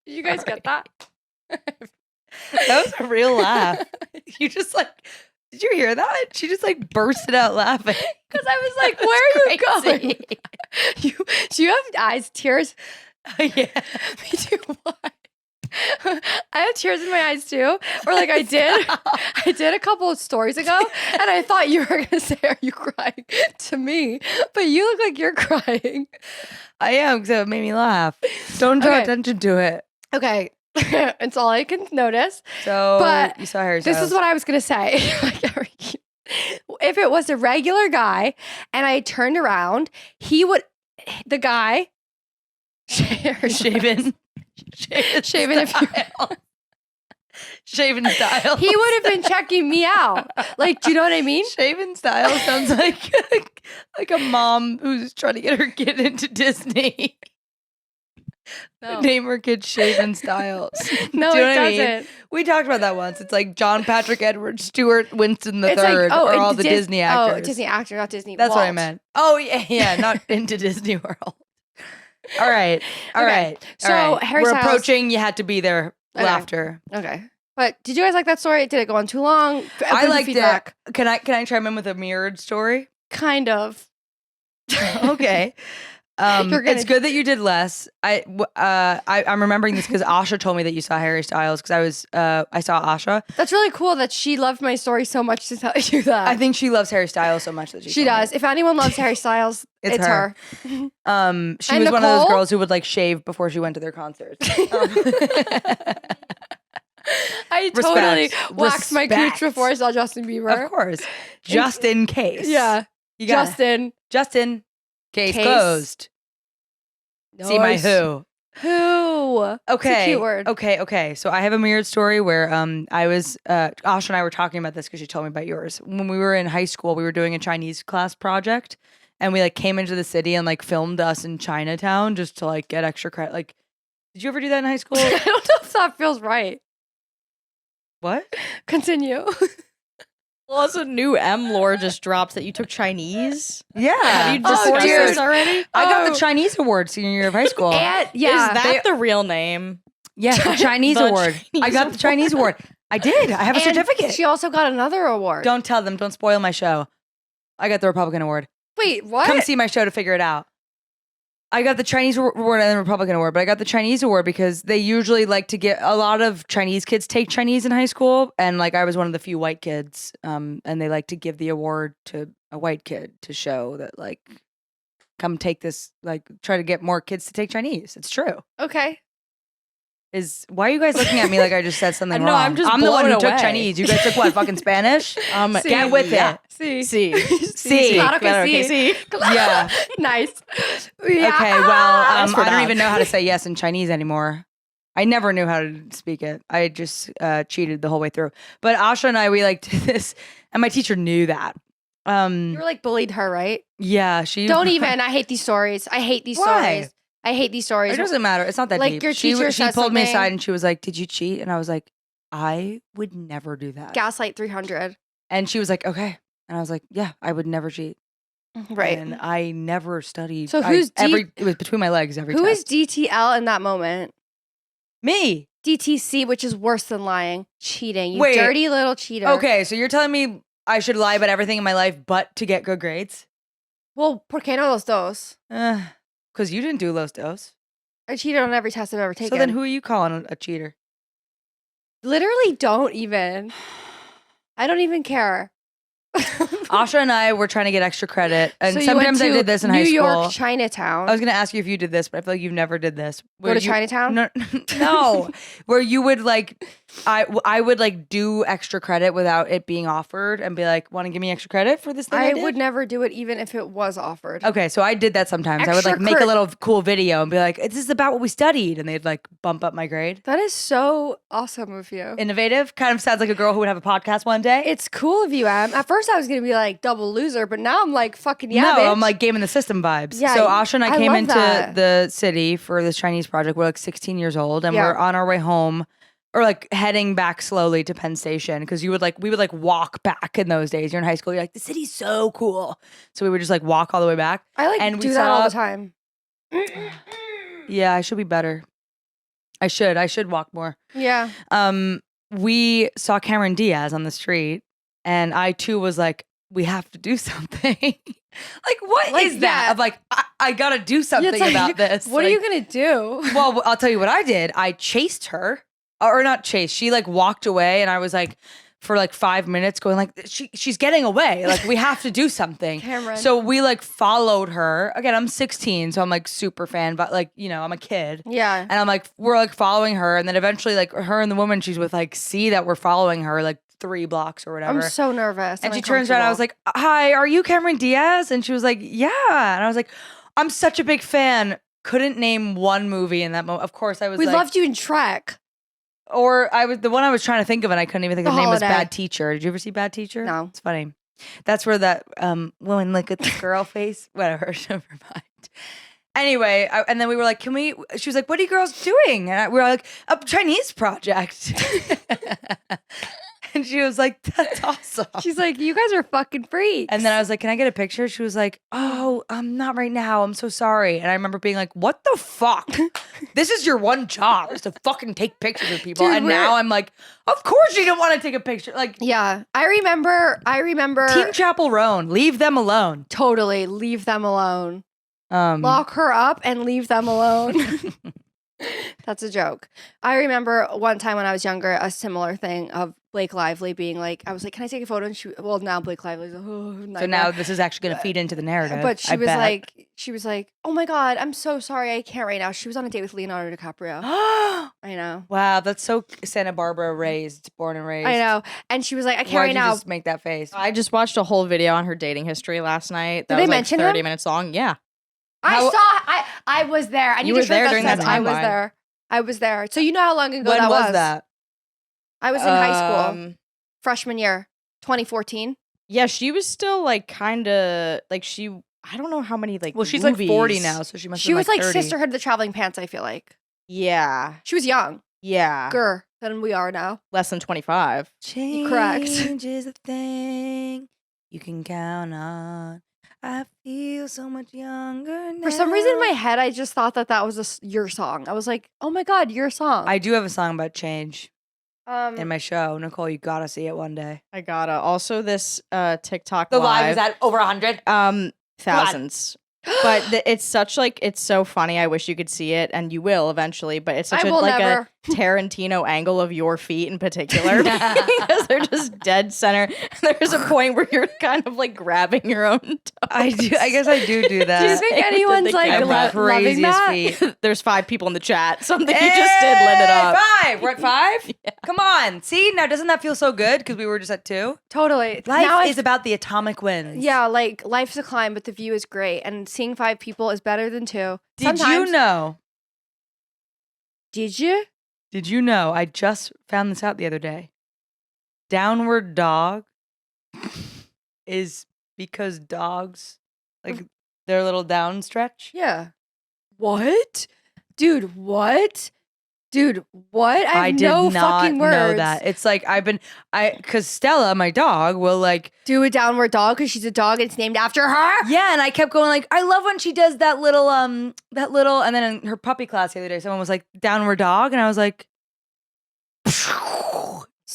Did you guys get that? That was a real laugh. You just like, did you hear that? She just like bursted out laughing. Because I was like, where are you Crazy. going? Do you have eyes, tears? Yeah. Me too. Why? I have tears in my eyes too. Or like I did a couple of stories ago, and I thought you were gonna say, "Are you crying?" to me, but you look like you're crying. I am because it made me laugh. Don't draw Okay. attention to it. Okay, it's all I can notice. So But you saw Harry This Styles. is what I was gonna say. If it was a regular guy and I turned around, the guy shaven. Shaven if you- style. Shaven Styles. He would have been checking me out. Like, do you know what I mean? Shaven Styles sounds like a mom who's trying to get her kid into Disney. No, Name her kid Shaven Styles. no, Do you know it what I mean? doesn't. We talked about that once. It's like John Patrick Edward Stewart Winston the It's Third, like, or all the Disney actors. Oh, Disney actor, not Disney. That's what I Walt. meant. Oh yeah, not into Disney World. All right. Okay. So, Harry we're Styles- approaching. You had to be there. Okay. Laughter. Okay. But did you guys like that story? Did it go on too long? I liked feedback. it. Can I chime in with a mirrored story? Kind of. Okay. It's good that you did less. I'm remembering this because Asha told me that you saw Harry Styles because I saw Asha. That's really cool that she loved my story so much to tell you that. I think she loves Harry Styles so much that she told me. does. If anyone loves Harry Styles, it's her. She And was one of those Nicole? girls who would like shave before she went to their concerts. I totally Respect. waxed my cooch Respect. before I saw Justin Bieber. Of course, just in case. Yeah. you got Justin. Case Case. closed. See my Nice. who. Who? Okay. It's a cute word. Okay. So I have a mirrored story where I was Asha and I were talking about this because she told me about yours. When we were in high school, we were doing a Chinese class project, and we like came into the city and like filmed us in Chinatown just to like get extra credit. Like, did you ever do that in high school? I don't know if that feels right. What? Continue. Well, also new M lore just dropped that you took Chinese. Yeah. Have you Oh, discussed dude. this already? I got Oh. the Chinese award senior year of high school. And yeah. Is that the real name? Yeah, the Chinese The award. I Chinese got the Chinese award. I did. I have a And certificate. She also got another award. Don't tell them. Don't spoil my show. I got the Republican award. Wait, what? Come see my show to figure it out. I got the Chinese award and the Republican award, but I got the Chinese award because they usually like to get a lot of Chinese kids take Chinese in high school, and like I was one of the few white kids, and they like to give the award to a white kid to show that like, come take this, like try to get more kids to take Chinese. It's true. Okay. Why are you guys looking at me like I just said something No, wrong? I'm just the one who blown took away. Chinese. You guys took what? Fucking Spanish? See. Get with Yeah. it. See. See. Claro que sí. See. Yeah. Nice. Yeah. Okay, well, Ask for I don't dogs. even know how to say yes in Chinese anymore. I never knew how to speak it. I just cheated the whole way through. But Asha and I, we like did this, and my teacher knew that. You were like bullied her, right? Yeah, she Don't even. I hate these stories. I hate these Why? stories. I hate these stories. It doesn't matter. It's not that Like, deep. your she teacher she says pulled me something- aside and she was like, "Did you cheat?" And I was like, "I would never do that." Gaslight 300. And she was like, "Okay." And I was like, "Yeah, I would never cheat." Right. And I never studied. So who's it was between my legs every Who is test. DTL in that moment? Me? DTC, which is worse than lying. Cheating. You Wait. dirty little cheater. Okay, so you're telling me I should lie about everything in my life but to get good grades? Well, ¿por qué no los dos? Because you didn't do Los Dos. I cheated on every test I've ever taken. So then who are you calling a cheater? Literally don't even. I don't even care. Asha and I were trying to get extra credit. And So you went sometimes I to did this in New high school. York, Chinatown. I was going to ask you if you did this, but I feel like you've never did this. Go Where to you- Chinatown? No, no. Where you would like, I would like do extra credit without it being offered and be like, want to give me extra credit for this thing I I did? would never do it even if it was offered. Okay, so I did that sometimes. I would like Extra make a cred- little cool video and be like, this is about what we studied. And they'd like bump up my grade. That is so awesome of you. Innovative. Kind of sounds like a girl who would have a podcast one day. It's cool of you, Em. At first I was going to be like double loser, but now I'm like fucking yeah, no, bitch. I'm like game in the system vibes. Yeah, so Asha and I came love into that. the city for this Chinese project. We're like 16 years old and Yeah. we're on our way home or like heading back slowly to Penn Station because we would like walk back in those days. You're in high school. You're like, the city's so cool. So we would just like walk all the way back. I like and we do that all saw- the time. Yeah, I should be better. I should walk more. Yeah. We saw Cameron Diaz on the street and I too was like, we have to do something. Like, what Like, is that? yeah. Of like, I gotta do something It's like, about this. What are Like, you going to do? Well, I'll tell you what I did. I chased her, or not chased. She like walked away, and I was like, for like 5 minutes, going like, she's getting away. Like we have to do something. Cameron. So we like followed her. Again, I'm 16, so I'm like super fan, but like I'm a kid. Yeah. And I'm like, we're like following her, and then eventually, like her and the woman she's with, like see that we're following her, like 3 blocks or whatever. I'm so nervous. And she turns around. I was like, "Hi, are you Cameron Diaz?" And she was like, "Yeah." And I was like, "I'm such a big fan." Couldn't name one movie in that moment. Of course, I was we like, loved you in Trek. the one I was trying to think of and I couldn't even think of the name was Holiday. Bad Teacher. Did you ever see Bad Teacher? No. It's funny. That's where that woman look at the girl face. Whatever. Never mind. Anyway, and then we were like, can we? She was like, what are you girls doing? And we were like, a Chinese project. And she was like, that's awesome. She's like, you guys are fucking freaks. And then I was like, can I get a picture? She was like, oh, not right now. I'm so sorry. And I remember being like, what the fuck? This is your one job, is to fucking take pictures of people. Dude, and now I'm like, of course you don't want to take a picture. Like, yeah, I remember. Team Chapel Roan, leave them alone. Totally leave them alone. Lock her up and leave them alone. That's a joke. I remember one time when I was younger, a similar thing of Blake Lively being like, I was like, can I take a photo? And now Blake Lively's like, oh, So nightmare. now this is actually going to feed into the narrative. But she was like, oh my God, I'm so sorry. I can't right now. She was on a date with Leonardo DiCaprio. I know. Wow, that's so Santa Barbara born and raised. I know. And she was like, I can't Why'd right you now. just make that face? I just watched a whole video on her dating history last night. That Did they was like mention 30 him? minutes long. Yeah. I was there. I need You to were show there that during that sense. I was timeline. there. I was there. So you know how long ago When that was that? I was in high school, freshman year, 2014. Yeah, she was still like kind of like I don't know how many like. Well, she's movies. like 40 now, so she must. She was like 30. Sisterhood of the Traveling Pants, I feel like. Yeah. She was young. Yeah. Girl than we are now. Less than 25. Correct. Change is a thing you can count on. I feel so much younger now. For some reason in my head, I just thought that was your song. I was like, oh my God, your song. I do have a song about change Um, in my show. Nicole, you gotta see it one day. I gotta. Also, this TikTok The live. live is at over 100. Thousands. But it's such like it's so funny. I wish you could see it, and you will eventually. But it's such I will never. a Tarantino angle of your feet in particular because they're just dead center. There's a point where you're kind of like grabbing your own toes. I do. I guess I do Do you that. think Did anyone's the like camera. loving Craziest that? feet. There's 5 people in the chat. Something you just did lit it up. 5. We're at 5. Come on. See, now doesn't that feel so good? Because we were just at 2. Totally. Life Now is about the atomic wins. yeah, like life's a climb, but the view is great, and seeing 5 people is better than 2. Did you Sometimes. know? Did you? Did you know? I just found this out the other day. Downward dog is because dogs like their little down stretch. Yeah. What? Dude, what? Dude, what? I have did no not fucking words. know that. It's like because Stella, my dog, will like Do a downward dog because she's a dog and it's named after her. yeah, and I kept going like I love when she does that little and then in her puppy class the other day, someone was like downward dog, and I was like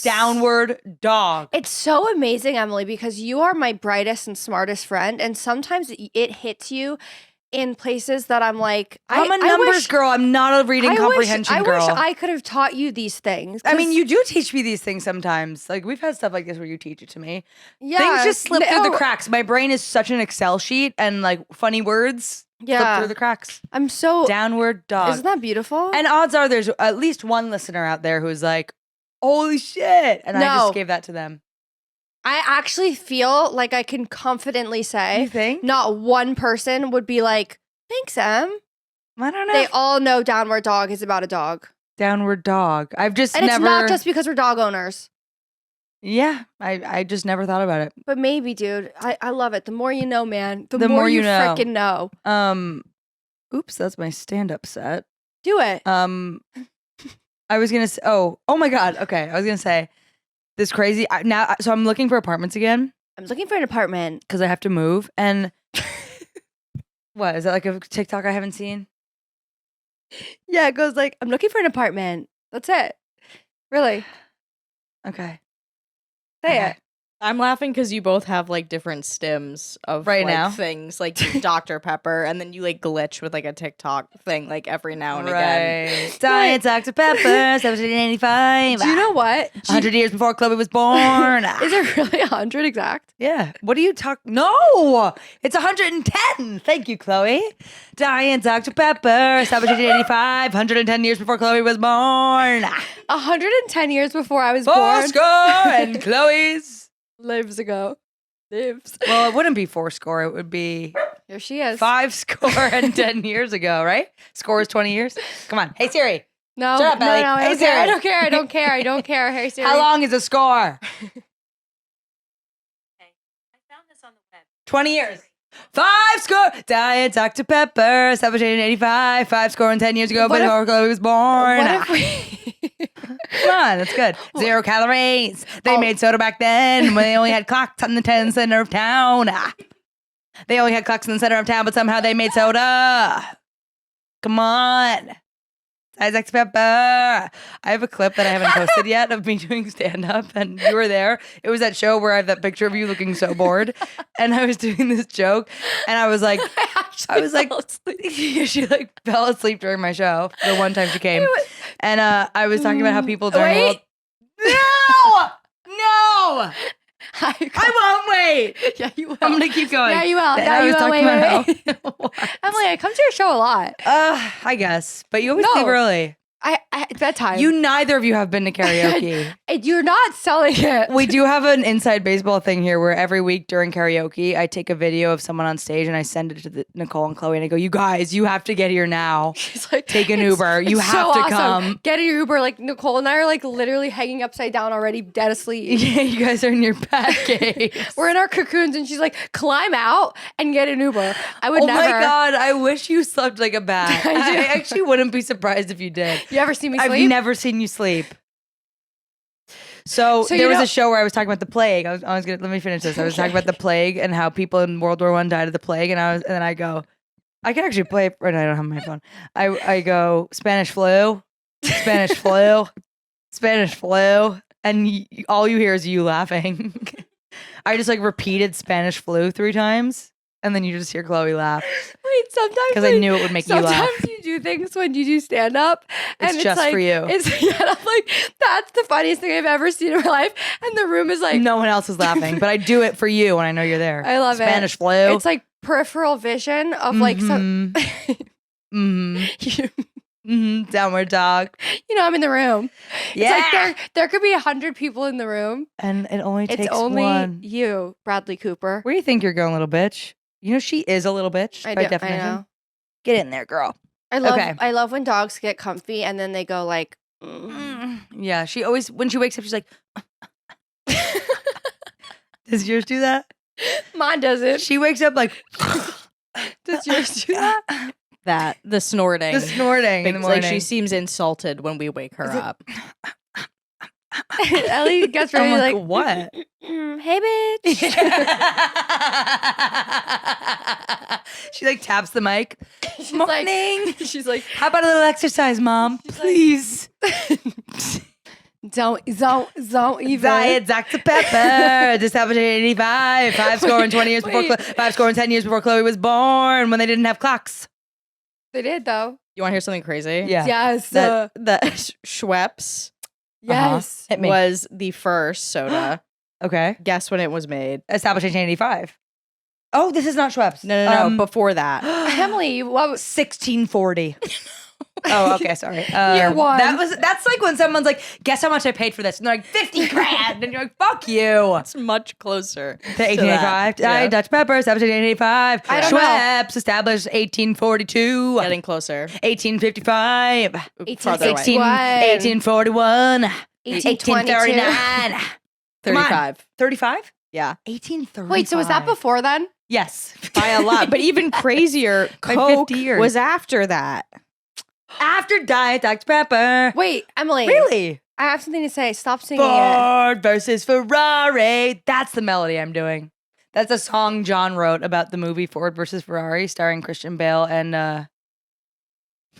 downward dog. It's so amazing, Emily, because you are my brightest and smartest friend, and sometimes it hits you in places that I'm like, I'm a numbers girl. I'm not a reading comprehension girl. I wish I could have taught you these things. I mean, 'cause- you do teach me these things sometimes. Like we've had stuff like this where you teach it to me. yeah, Things just slip through the no, cracks. My brain is such an Excel sheet, and like funny words slip Yeah, through the cracks. I'm so. Downward dog. Isn't that beautiful? And odds are there's at least one listener out there who's like, holy shit. And I No. just gave that to them. I actually feel like I can confidently You say think? not one person would be like, thanks, Em. I don't know. They all know downward dog is about a dog. Downward dog. I've just And never. it's not just because we're dog owners. Yeah. I just never thought about it. But maybe, dude. I love it. The more you know, man. The, The more, more you you know. freaking know. Oops, that's my stand-up set. Do it. I was gonna say, oh my god. Okay, I was gonna say this crazy. So I'm looking for apartments again I'm looking for an apartment. because I have to move. And what is that like a TikTok I haven't seen? Yeah, it goes like, I'm looking for an apartment. That's it. Really. Okay, Say Okay. it. I'm laughing because you both have like different stims of Right like, now? things like Dr. Pepper, and then you like glitch with like a TikTok thing like every now and again. Right. Diet Dr. Pepper, 1785. Do you know what? 100 years before Chloe was born. Is it really 100 exact? Yeah. What do you talk? No, it's 110. Thank you, Chloe. Diane Dr. Pepper, 1785, 110 years before Chloe was born. 110 years before I was Four born. score and Chloe's. Lives ago. Lives. Well, it wouldn't be 4 score. It would be Here she is. 5 score and 10 years ago, right? Score is 20 years. Come on. Hey, Siri, No, Shut up, no, Ellie. no. I Hey, don't care. I Siri. don't care. I don't care. I don't care. Harry, Siri. How long is a score? I found this on the web. 20 years. 5 score. Diet Dr. Pepper. Established in 85. 5 score and 10 years ago. What Before if- Chloe was born. What if we? Come on, that's good. 0 calories. They Oh. made soda back then when they only had clocks on the center of town. They only had clocks in the center of town, but somehow they made soda. Come on. Isaac Pepper. I have a clip that I haven't posted yet of me doing stand-up, and you were there. It was that show where I have that picture of you looking so bored, and I was doing this joke, and I was like, she like fell asleep during my show the one time she came, and I was talking about how people during Wait. No, I won't wait. Yeah, you will. I'm gonna keep going. Yeah, you will. And Yeah, I you was will. talking Wait, about wait, how- Emily, I come to your show a lot. I guess, but you always No. leave early. It's bedtime. You neither of you have been to karaoke. You're not selling it. We do have an inside baseball thing here where every week during karaoke, I take a video of someone on stage and I send it to Nicole and Chloe and I go, "You guys, you have to get here now. She's like, Take an Uber. You it's have so to awesome. come." Get an Uber. Like Nicole and I are like literally hanging upside down already, dead asleep. Yeah, you guys are in your bad case. We're in our cocoons, and she's like, "Climb out and get an Uber." I would Oh never. my God, I wish you slept like a bat. I do. I actually wouldn't be surprised if you did. You ever see me I've sleep? never seen you sleep. So So there you was know- a show where I was talking about the plague. I was gonna let me finish this. I was talking about the plague and how people in World War I died of the plague, and then I go, I can actually play. Or no, I don't have my phone. I go Spanish flu, Spanish flu, Spanish flu, and all you hear is you laughing. I just like repeated Spanish flu 3 times, and then you just hear Chloe laugh Wait, sometimes because I knew it would make you laugh. Sometimes you do things when you do stand up, and It's it's just like, for you. It's yeah, I'm like that's the funniest thing I've ever seen in my life, and the room is like, No one else is laughing, but I do it for you, and I know you're there. I love Spanish it. flu. It's like peripheral vision of like some. Downward dog. You know, I'm in the room. Yeah. It's like there could be 100 people in the room. And it only takes It's only one. you, Bradley Cooper. Where do you think you're going, little bitch? You know she is a little bitch by I definition. know. Get in there, girl. I Okay. love when dogs get comfy and then they go like. Mm. Yeah, she always when she wakes up, she's like. Does yours do that? Mine doesn't. She wakes up like. Does yours do that? That the snorting. The snorting in the It's morning. like she seems insulted when we wake her Is it- up. Ellie gets ready I'm like, like what? Hey, bitch. She like taps the mic. She's Morning. like, she's like, How about a little exercise, Mom? Please. don't even. Diet Dr. Pepper. Established in 85. 5 score and 20 years before. Wait. 5 score and 10 years before Chloe was born. When they didn't have clocks. They did though. You want to hear something crazy? Yeah. Yes. That the Schweppes yes. Hit me. was the first soda. Okay. Guess when it was made? Established in 1985. Oh, this is not Schweppes. No. Before that. Emily, what was 1640. Oh, okay, sorry. Year one. That's like when someone's like, guess how much I paid for this? And they're like, 50 grand. And you're like, fuck you. It's much closer. To 1885. Yeah. Dutch Pepper, established in 1885. I don't know. Schweppes, established 1842. Getting closer. 1855. Farther away. 1841. 1822. 1839. 35. 35? Yeah. 1835. Wait, so was that before then? Yes. By a lot. But even crazier, By Coke 50 years. was after that. After Diet Dr. Pepper. Wait, Emily. Really? I have something to say. Stop singing it. Ford versus Ferrari. That's the melody I'm doing. That's a song John wrote about the movie Ford versus Ferrari, starring Christian Bale and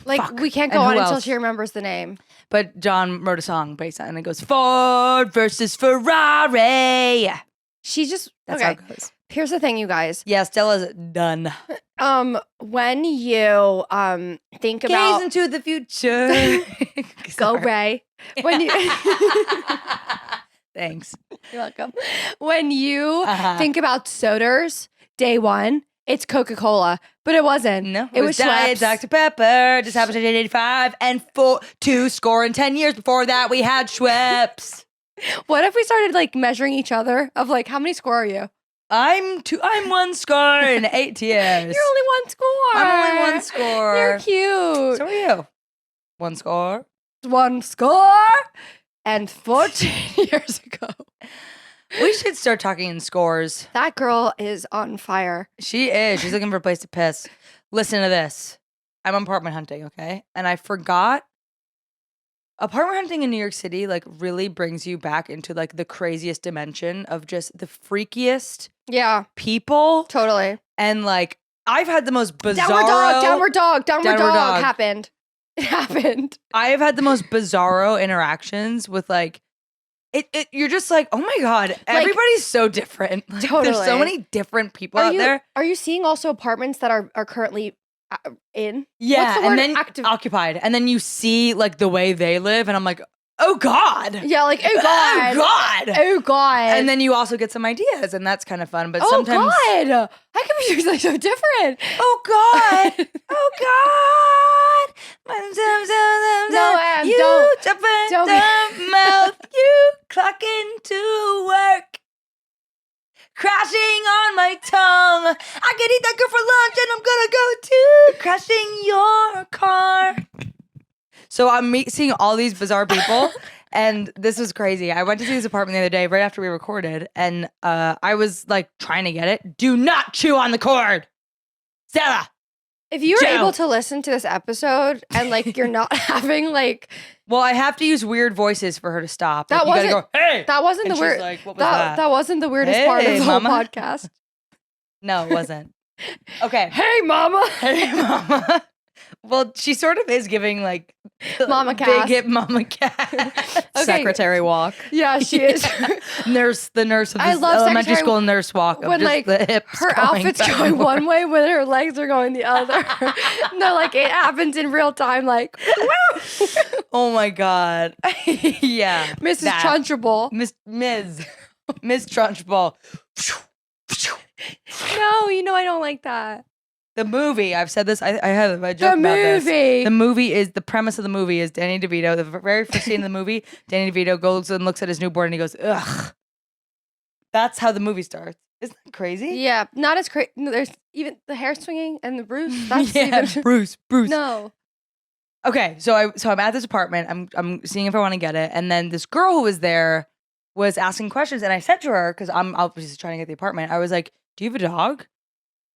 Like Fuck. we can't And go who on until else? she remembers the name. but John wrote a song based on it, and it goes Ford versus Ferrari. She just That's how okay. it goes. Here's the thing, you guys. Yeah, Stella's done. When you think about Gaze into the future. go Sorry. Ray. When you Thanks. You're welcome. When you Uh-huh. think about sodas, day one, it's Coca-Cola, but it wasn't. No, it was Diet Schweppes. Dr. Pepper. Just happened in 1985, and 2 score and 10 years before that, we had Schweppes. What if we started like measuring each other of like how many score are you? I'm 1 score and 8 years. You're only one score. I'm only 1 score. You're cute. So are you. 1 score. one score and 14 years ago. We should start talking in scores. That girl is on fire. She is. She's looking for a place to piss. Listen to this. I'm apartment hunting, okay? And I forgot. Apartment hunting in New York City like really brings you back into like the craziest dimension of just the freakiest Yeah, people. totally. And like I've had the most bizarre Downward dog dog. happened. It happened. I have had the most bizarro interactions with like you're just like, oh my God, everybody's so different. Like, Totally. There's so many different people out there. Are you seeing also apartments that are currently in? Yeah, What's the word? and then Active. occupied. And then you see like the way they live, and I'm like, oh God. Yeah, like, oh God. Oh God. Oh God. And then you also get some ideas, and that's kind of fun. But oh sometimes God. How come you're like so different? oh God. Oh God. No, you don't. jump Don't in the mouth. You clock into work. Crashing on my tongue. I can eat that girl for lunch, and I'm gonna go to crashing your car. So I'm seeing all these bizarre people, and this was crazy. I went to see this apartment the other day, right after we recorded, and I was like trying to get it. Do not chew on the cord, Stella. If you were Joe. able to listen to this episode and like you're not having like Well, I have to use weird voices for her to stop. That Like, you wasn't- gotta go, hey. that wasn't And the she's weird like, what was that? that wasn't the weirdest part of Hey, the whole mama. podcast. No, it wasn't. Okay. Hey mama. Hey, mama. Well, she sort of is giving like Mama big Cass. hip mama cat. Okay. Secretary walk. Yeah, she is. The nurse of I this love elementary Secretary school nurse walk. Of when, just like, the hips Her going outfit's back and going forth. one way when her legs are going the other. No, like it happens in real time, like Oh my God. Yeah. Mrs. that. Trunchable. Miss Trunchbull. No, you know I don't like that. The movie, I've said this, I have a joke The about this. movie. The movie is, the premise of the movie is Danny DeVito, the very first scene of the movie, Danny DeVito goes and looks at his newborn and he goes, ugh. That's how the movie starts. Isn't that crazy? Yeah, not as crazy. No, there's even the hair swinging and the Bruce. That's yeah, even Bruce. no. Okay, so I'm at this apartment. I'm seeing if I want to get it, and then this girl who was there was asking questions, and I said to her, because I'm obviously trying to get the apartment, I was like, "Do you have a dog?"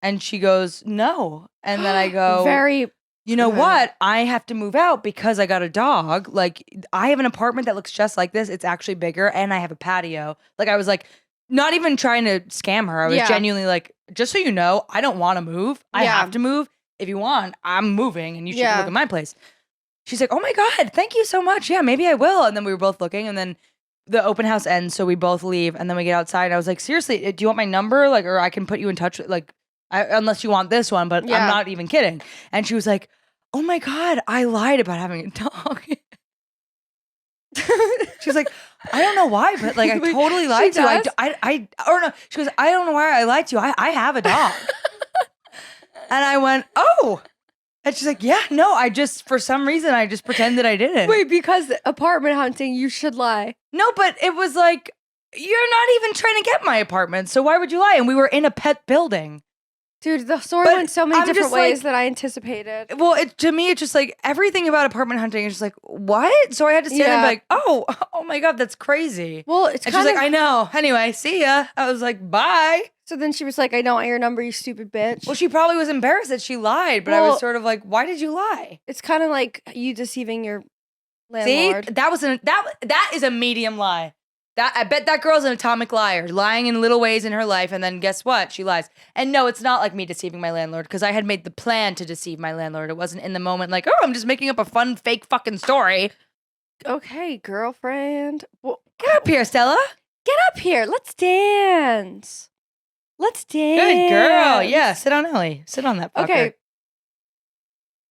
And she goes, "No." And then I go, Very. "You know good. what? I have to move out because I got a dog. Like, I have an apartment that looks just like this. It's actually bigger, and I have a patio." Like, I was like, not even trying to scam her. I was Yeah. genuinely like, just so you know, I don't want to move. I Yeah. have to move. If you want, I'm moving, and you should Yeah. look at my place. She's like, "Oh my God, thank you so much. Yeah, maybe I will." And then we were both looking, and then the open house ends, so we both leave, and then we get outside. And I was like, "Seriously, do you want my number? Like, or I can put you in touch with, like, unless you want this one, but Yeah. I'm not even kidding." And she was like, "Oh my God, I lied about having a dog." She was like, "I don't know why, but like I Wait, totally she lied to you. does? Or no." She goes, "I don't know why I lied to you. I have a dog." And I went, "Oh." And she's like, "Yeah, no, I just, for some reason, I just pretended I didn't." Wait, because apartment hunting, you should lie. No, but it was like, you're not even trying to get my apartment, so why would you lie? And we were in a pet building. Dude, the story But went so many I'm different just ways like- than I anticipated. Well, to me, it's just like everything about apartment hunting is just like, what? So I had to stand there and Yeah. be like, oh my God, that's crazy. Well, it's And kind she's of. like, "I know. Anyway, see ya." I was like, "Bye." So then she was like, "I don't want your number, you stupid bitch." Well, she probably was embarrassed that she lied, but I Well- was sort of like, "Why did you lie?" It's kind of like you deceiving your landlord. See, that is a medium lie. That, I bet that girl's an atomic liar, lying in little ways in her life, and then guess what? She lies. And no, it's not like me deceiving my landlord, because I had made the plan to deceive my landlord. It wasn't in the moment like, "Oh, I'm just making up a fun, fake fucking story." Okay, girlfriend. Well, Get up here, Stella. get up here. Let's dance. Let's dance. Good girl. Yeah, sit on Ellie. Sit on that fucker. Okay.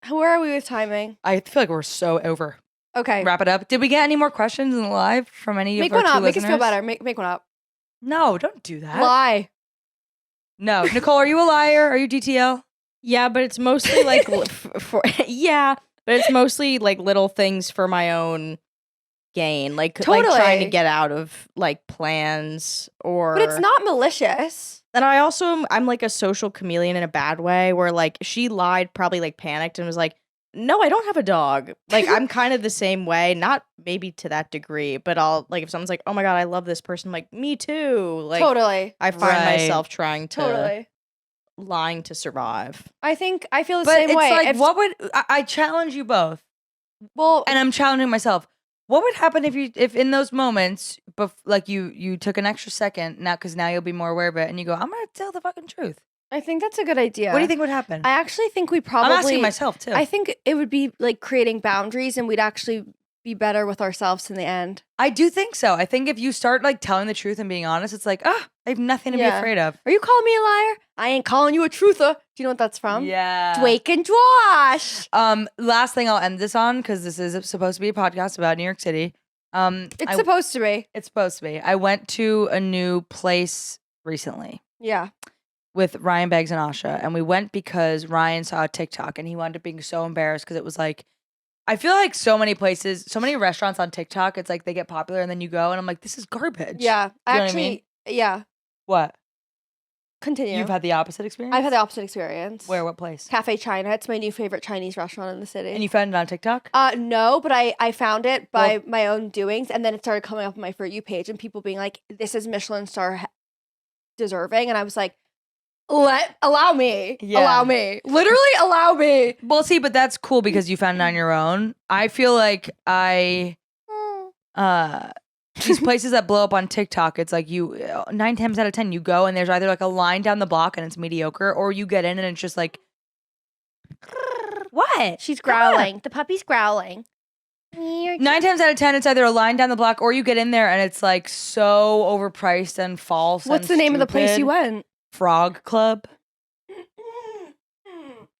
Where are we with timing? I feel like we're so over. Okay. Wrap it up. Did we get any more questions in the live from any Make of our one two up. Make us feel listeners? better. Make one up. No, don't do that. Lie. No. Nicole, are you a liar? Are you DTL? Yeah, but it's mostly like yeah, but it's mostly like little things for my own gain, like trying to Totally. get out of like plans or. But it's not malicious. And I also I'm like a social chameleon in a bad way, where like she lied, probably like panicked and was like, No, I don't have a dog. Like, I'm kind of the same way. Not maybe to that degree, but I'll, like, if someone's like, oh my God, I love this person, I'm like, me too. Like, Totally. I find Right. myself trying to, Totally. lying to survive. I feel the But same it's way. like, If- what would I challenge you both, well, and I'm challenging myself. What would happen if in those moments, like you took an extra second now because now you'll be more aware of it, and you go, I'm gonna tell the fucking truth. I think that's a good idea. What do you think would happen? I actually think we probably. I'm asking myself too. I think it would be like creating boundaries, and we'd actually be better with ourselves in the end. I do think so. I think if you start like telling the truth and being honest, it's like, I have nothing to be Yeah. afraid of. Are you calling me a liar? I ain't calling you a truther. Do you know what that's from? Yeah. Dwayne and Josh. Last thing I'll end this on because this is supposed to be a podcast about New York City. It's supposed to be. It's supposed to be. I went to a new place recently Yeah. with Ryan Beggs and Asha, and we went because Ryan saw a TikTok and he wound up being so embarrassed because it was like, I feel like so many places, so many restaurants on TikTok, it's like they get popular and then you go and I'm like, this is garbage. Yeah. You know what I Actually, mean? yeah. What? Continue. You've had the opposite experience? I've had the opposite experience. Where? What place? Cafe China. It's my new favorite Chinese restaurant in the city. And you found it on TikTok? No, but I found it by my own doings, and then it started coming up on my For You page, and people being like, "This is Michelin star deserving," and I was like, allow me, Yeah. allow me, literally allow me." Well, see, but that's cool because you found it on your own. I feel like these places that blow up on TikTok, it's like 9 times out of 10 you go and there's either like a line down the block and it's mediocre, or you get in and it's just like, what? She's growling. The puppy's growling. 9 times out of 10 it's either a line down the block or you get in there and it's like so overpriced and false. What's and the name of the place you stupid. went? Frog Club.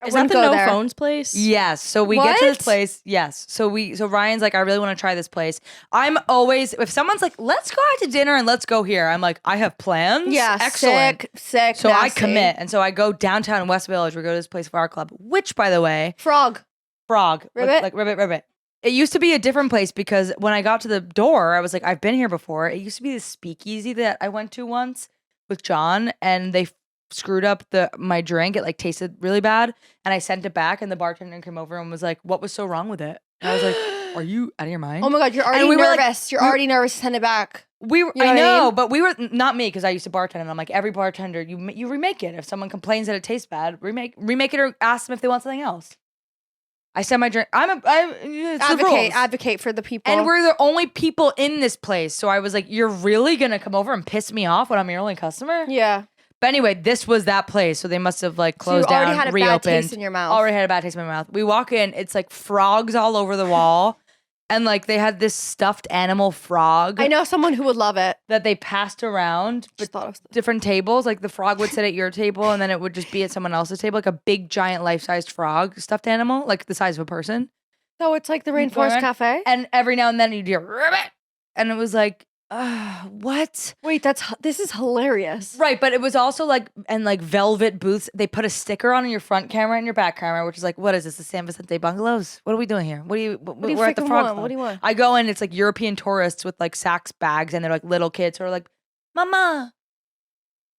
Is that the No Phones place? Yes. So we get to this What? place. Yes. So Ryan's like, I really want to try this place. I'm always, if someone's like, let's go out to dinner and let's go here, I'm like, I have plans. Yeah, Excellent. sick. So I nasty. commit. And so I go downtown in West Village. We go to this place for our club, which by the way, Frog. Frog. Ribbit? Like ribbit. It used to be a different place because when I got to the door, I was like, I've been here before. It used to be this speakeasy that I went to once with John, and they screwed up my drink. It like tasted really bad, and I sent it back, and the bartender came over and was like, what was so wrong with it? And I was like, are you out of your mind? Oh my God, you're already we were like- nervous. You're already nervous to send it back. We were, You know I what I know, mean? but we were not me because I used to bartend, and I'm like, every bartender, you remake it. If someone complains that it tastes bad, remake it or ask them if they want something else. I send my drink. It's the rules. Advocate for the people. And we're the only people in this place. So I was like, you're really going to come over and piss me off when I'm your only customer? yeah. But anyway, this was that place. So they must have like So you closed already down, had a reopened. bad taste in your mouth. Already had a bad taste in my mouth. We walk in, it's like frogs all over the wall. And like they had this stuffed animal frog I know someone who would love it. that they passed around Just thought of different tables. Like the frog would sit at your table and then it would just be at someone else's table. Like a big giant life-sized frog stuffed animal, like the size of a person. So it's like the Rainforest Right. Cafe. And every now and then you'd hear ribbit. And it was like, what? Wait, this is hilarious. Right, but it was also like, and like velvet booths. They put a sticker on your front camera and your back camera, which is like, what is this? The San Vicente Bungalows? What are we doing here? What do you we're at the freaking Frog want? Club. What do you want? I go in, it's like European tourists with like Saks bags, and they're like little kids who are like, Mama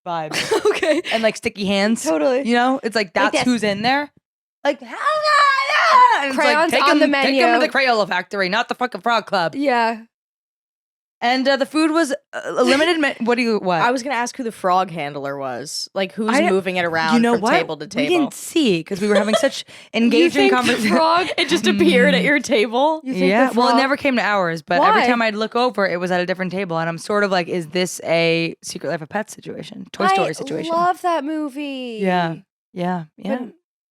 vibes. Okay. And like sticky hands. Totally. You know? It's like that's this. who's in there. Like, and it's Crayons take on the 'em- Take menu. them to the Crayola factory, not the fucking Frog Club. Yeah. And the food was a limited. What? I was gonna ask who the frog handler was. Like, who's I- moving it around from table to We table? didn't see because we were having such engaging conversation. frog? It just appeared at your table. You think Yeah, the well, it frog- never came to ours, but every Why? time I'd look over, it was at a different table, and I'm sort of like, is this a Secret Life of Pets situation, Toy Story situation? I love that movie. Yeah. Yeah.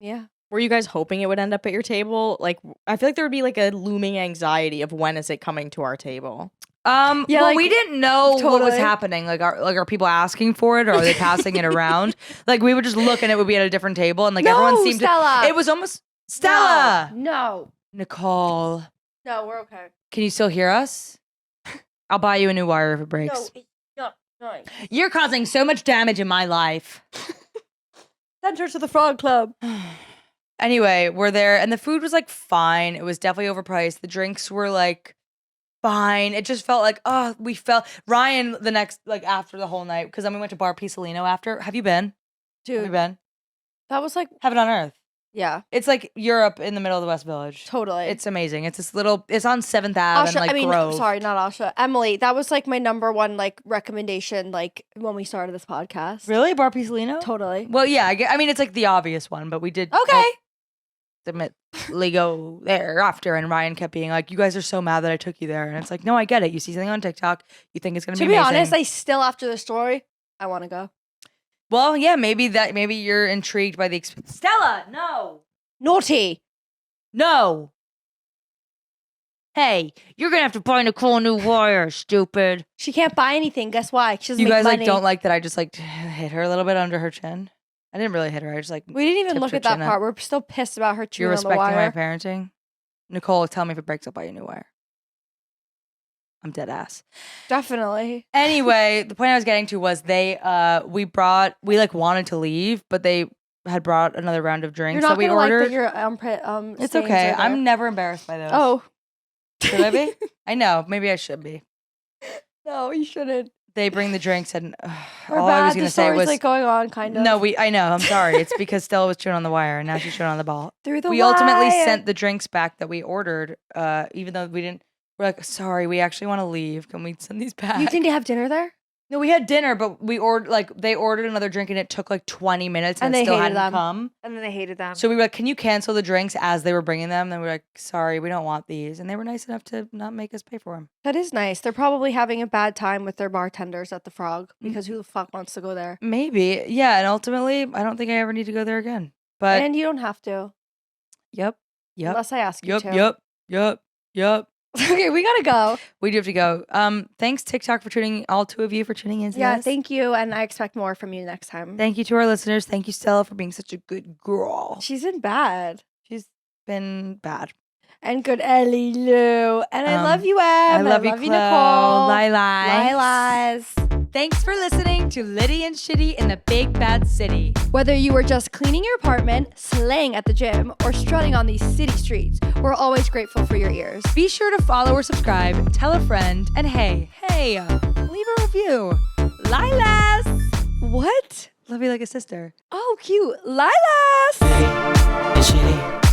Yeah. Were you guys hoping it would end up at your table? Like, I feel like there would be like a looming anxiety of when is it coming to our table. Yeah, well, like, we didn't know what was totally. happening. Like, are people asking for it, or are they passing it around? Like, we would just look, and it would be at a different table, and like No, everyone seemed Stella. to. It was almost Stella. No. Nicole, No, we're okay. can you still hear us? I'll buy you a new wire if it breaks. No. You're causing so much damage in my life. Send her to the Frog Club. Anyway, we're there, and the food was like fine. It was definitely overpriced. The drinks were like fine. It just felt like, we felt Ryan the next, like after the whole night, because then we went to Bar Pisolino after. Have you been? Have you Dude, been? that was like Heaven on earth. Yeah, It's like Europe in the middle of the West Village. totally. It's amazing. It's this little. It's on 7th Ave and like Grove. sorry, not Asha. Emily, that was like my number one like recommendation like when we started this podcast. Really, Bar Pisolino? Totally. Well, yeah. I mean, it's like the obvious one, but we did. Okay. Ultimately go there after, and Ryan kept being like, "You guys are so mad that I took you there," and it's like, "No, I get it. You see something on TikTok, you think it's gonna To be be amazing." honest, I still after the story, I want to go. Well, yeah, maybe you're intrigued by the experience. Stella, no. Naughty. No. Hey, you're gonna have to buy Nicole a new wire, stupid. She can't buy anything. Guess why? She doesn't You make guys money. like don't like that I just like hit her a little bit under her chin. I didn't really hit her. I just like We didn't even tipped look her at that chin up. part. We're still pissed about her chewing You're on the respecting my wire. parenting. Nicole, tell me if it breaks up, buy you a new wire. I'm dead ass. Definitely. Anyway, the point I was getting to was we like wanted to leave, but they had brought another round of drinks You're not that we gonna like ordered. that your It's stains okay. are there. I'm never embarrassed by those. Oh. Should I be? I know. Maybe I should be. No, you shouldn't. They bring the drinks and We're all bad. I was The going to say story's was like going on kind of. no, I know. I'm sorry. It's because Stella was chewing on the wire and now she's chewing on the ball. Through the We ultimately wire. sent the drinks back that we ordered, even though we didn't. We're like, sorry, we actually want to leave. Can we send these back? You didn't have dinner there? No, we had dinner, but they ordered another drink and it took like 20 minutes and, And it they still hated hadn't them. come. And then they hated them. So we were like, can you cancel the drinks as they were bringing them? Then we were like, sorry, we don't want these. And they were nice enough to not make us pay for them. That is nice. They're probably having a bad time with their bartenders at the Frog Mm. because who the fuck wants to go there? Maybe. Yeah. And ultimately, I don't think I ever need to go there again. But And you don't have to. yep. Unless I ask you Yep. to. Yep. Okay, we gotta go. We do have to go. Thanks TikTok for tuning, all two of you for tuning in. Yeah, this. thank you. And I expect more from you next time. Thank you to our listeners. Thank you, Stella, for being such a good girl. She's in bad. She's been bad. And good Ellie Lou. And I love you, Em. I love you, Nicole. Lilas. Lilas. Thanks for listening to Litty and Shitty in the Big Bad City. Whether you were just cleaning your apartment, slaying at the gym, or strutting on these city streets, we're always grateful for your ears. Be sure to follow or subscribe, tell a friend, and hey, leave a review. Lilas! What? Love you like a sister. Oh, cute. Lilas! And shitty.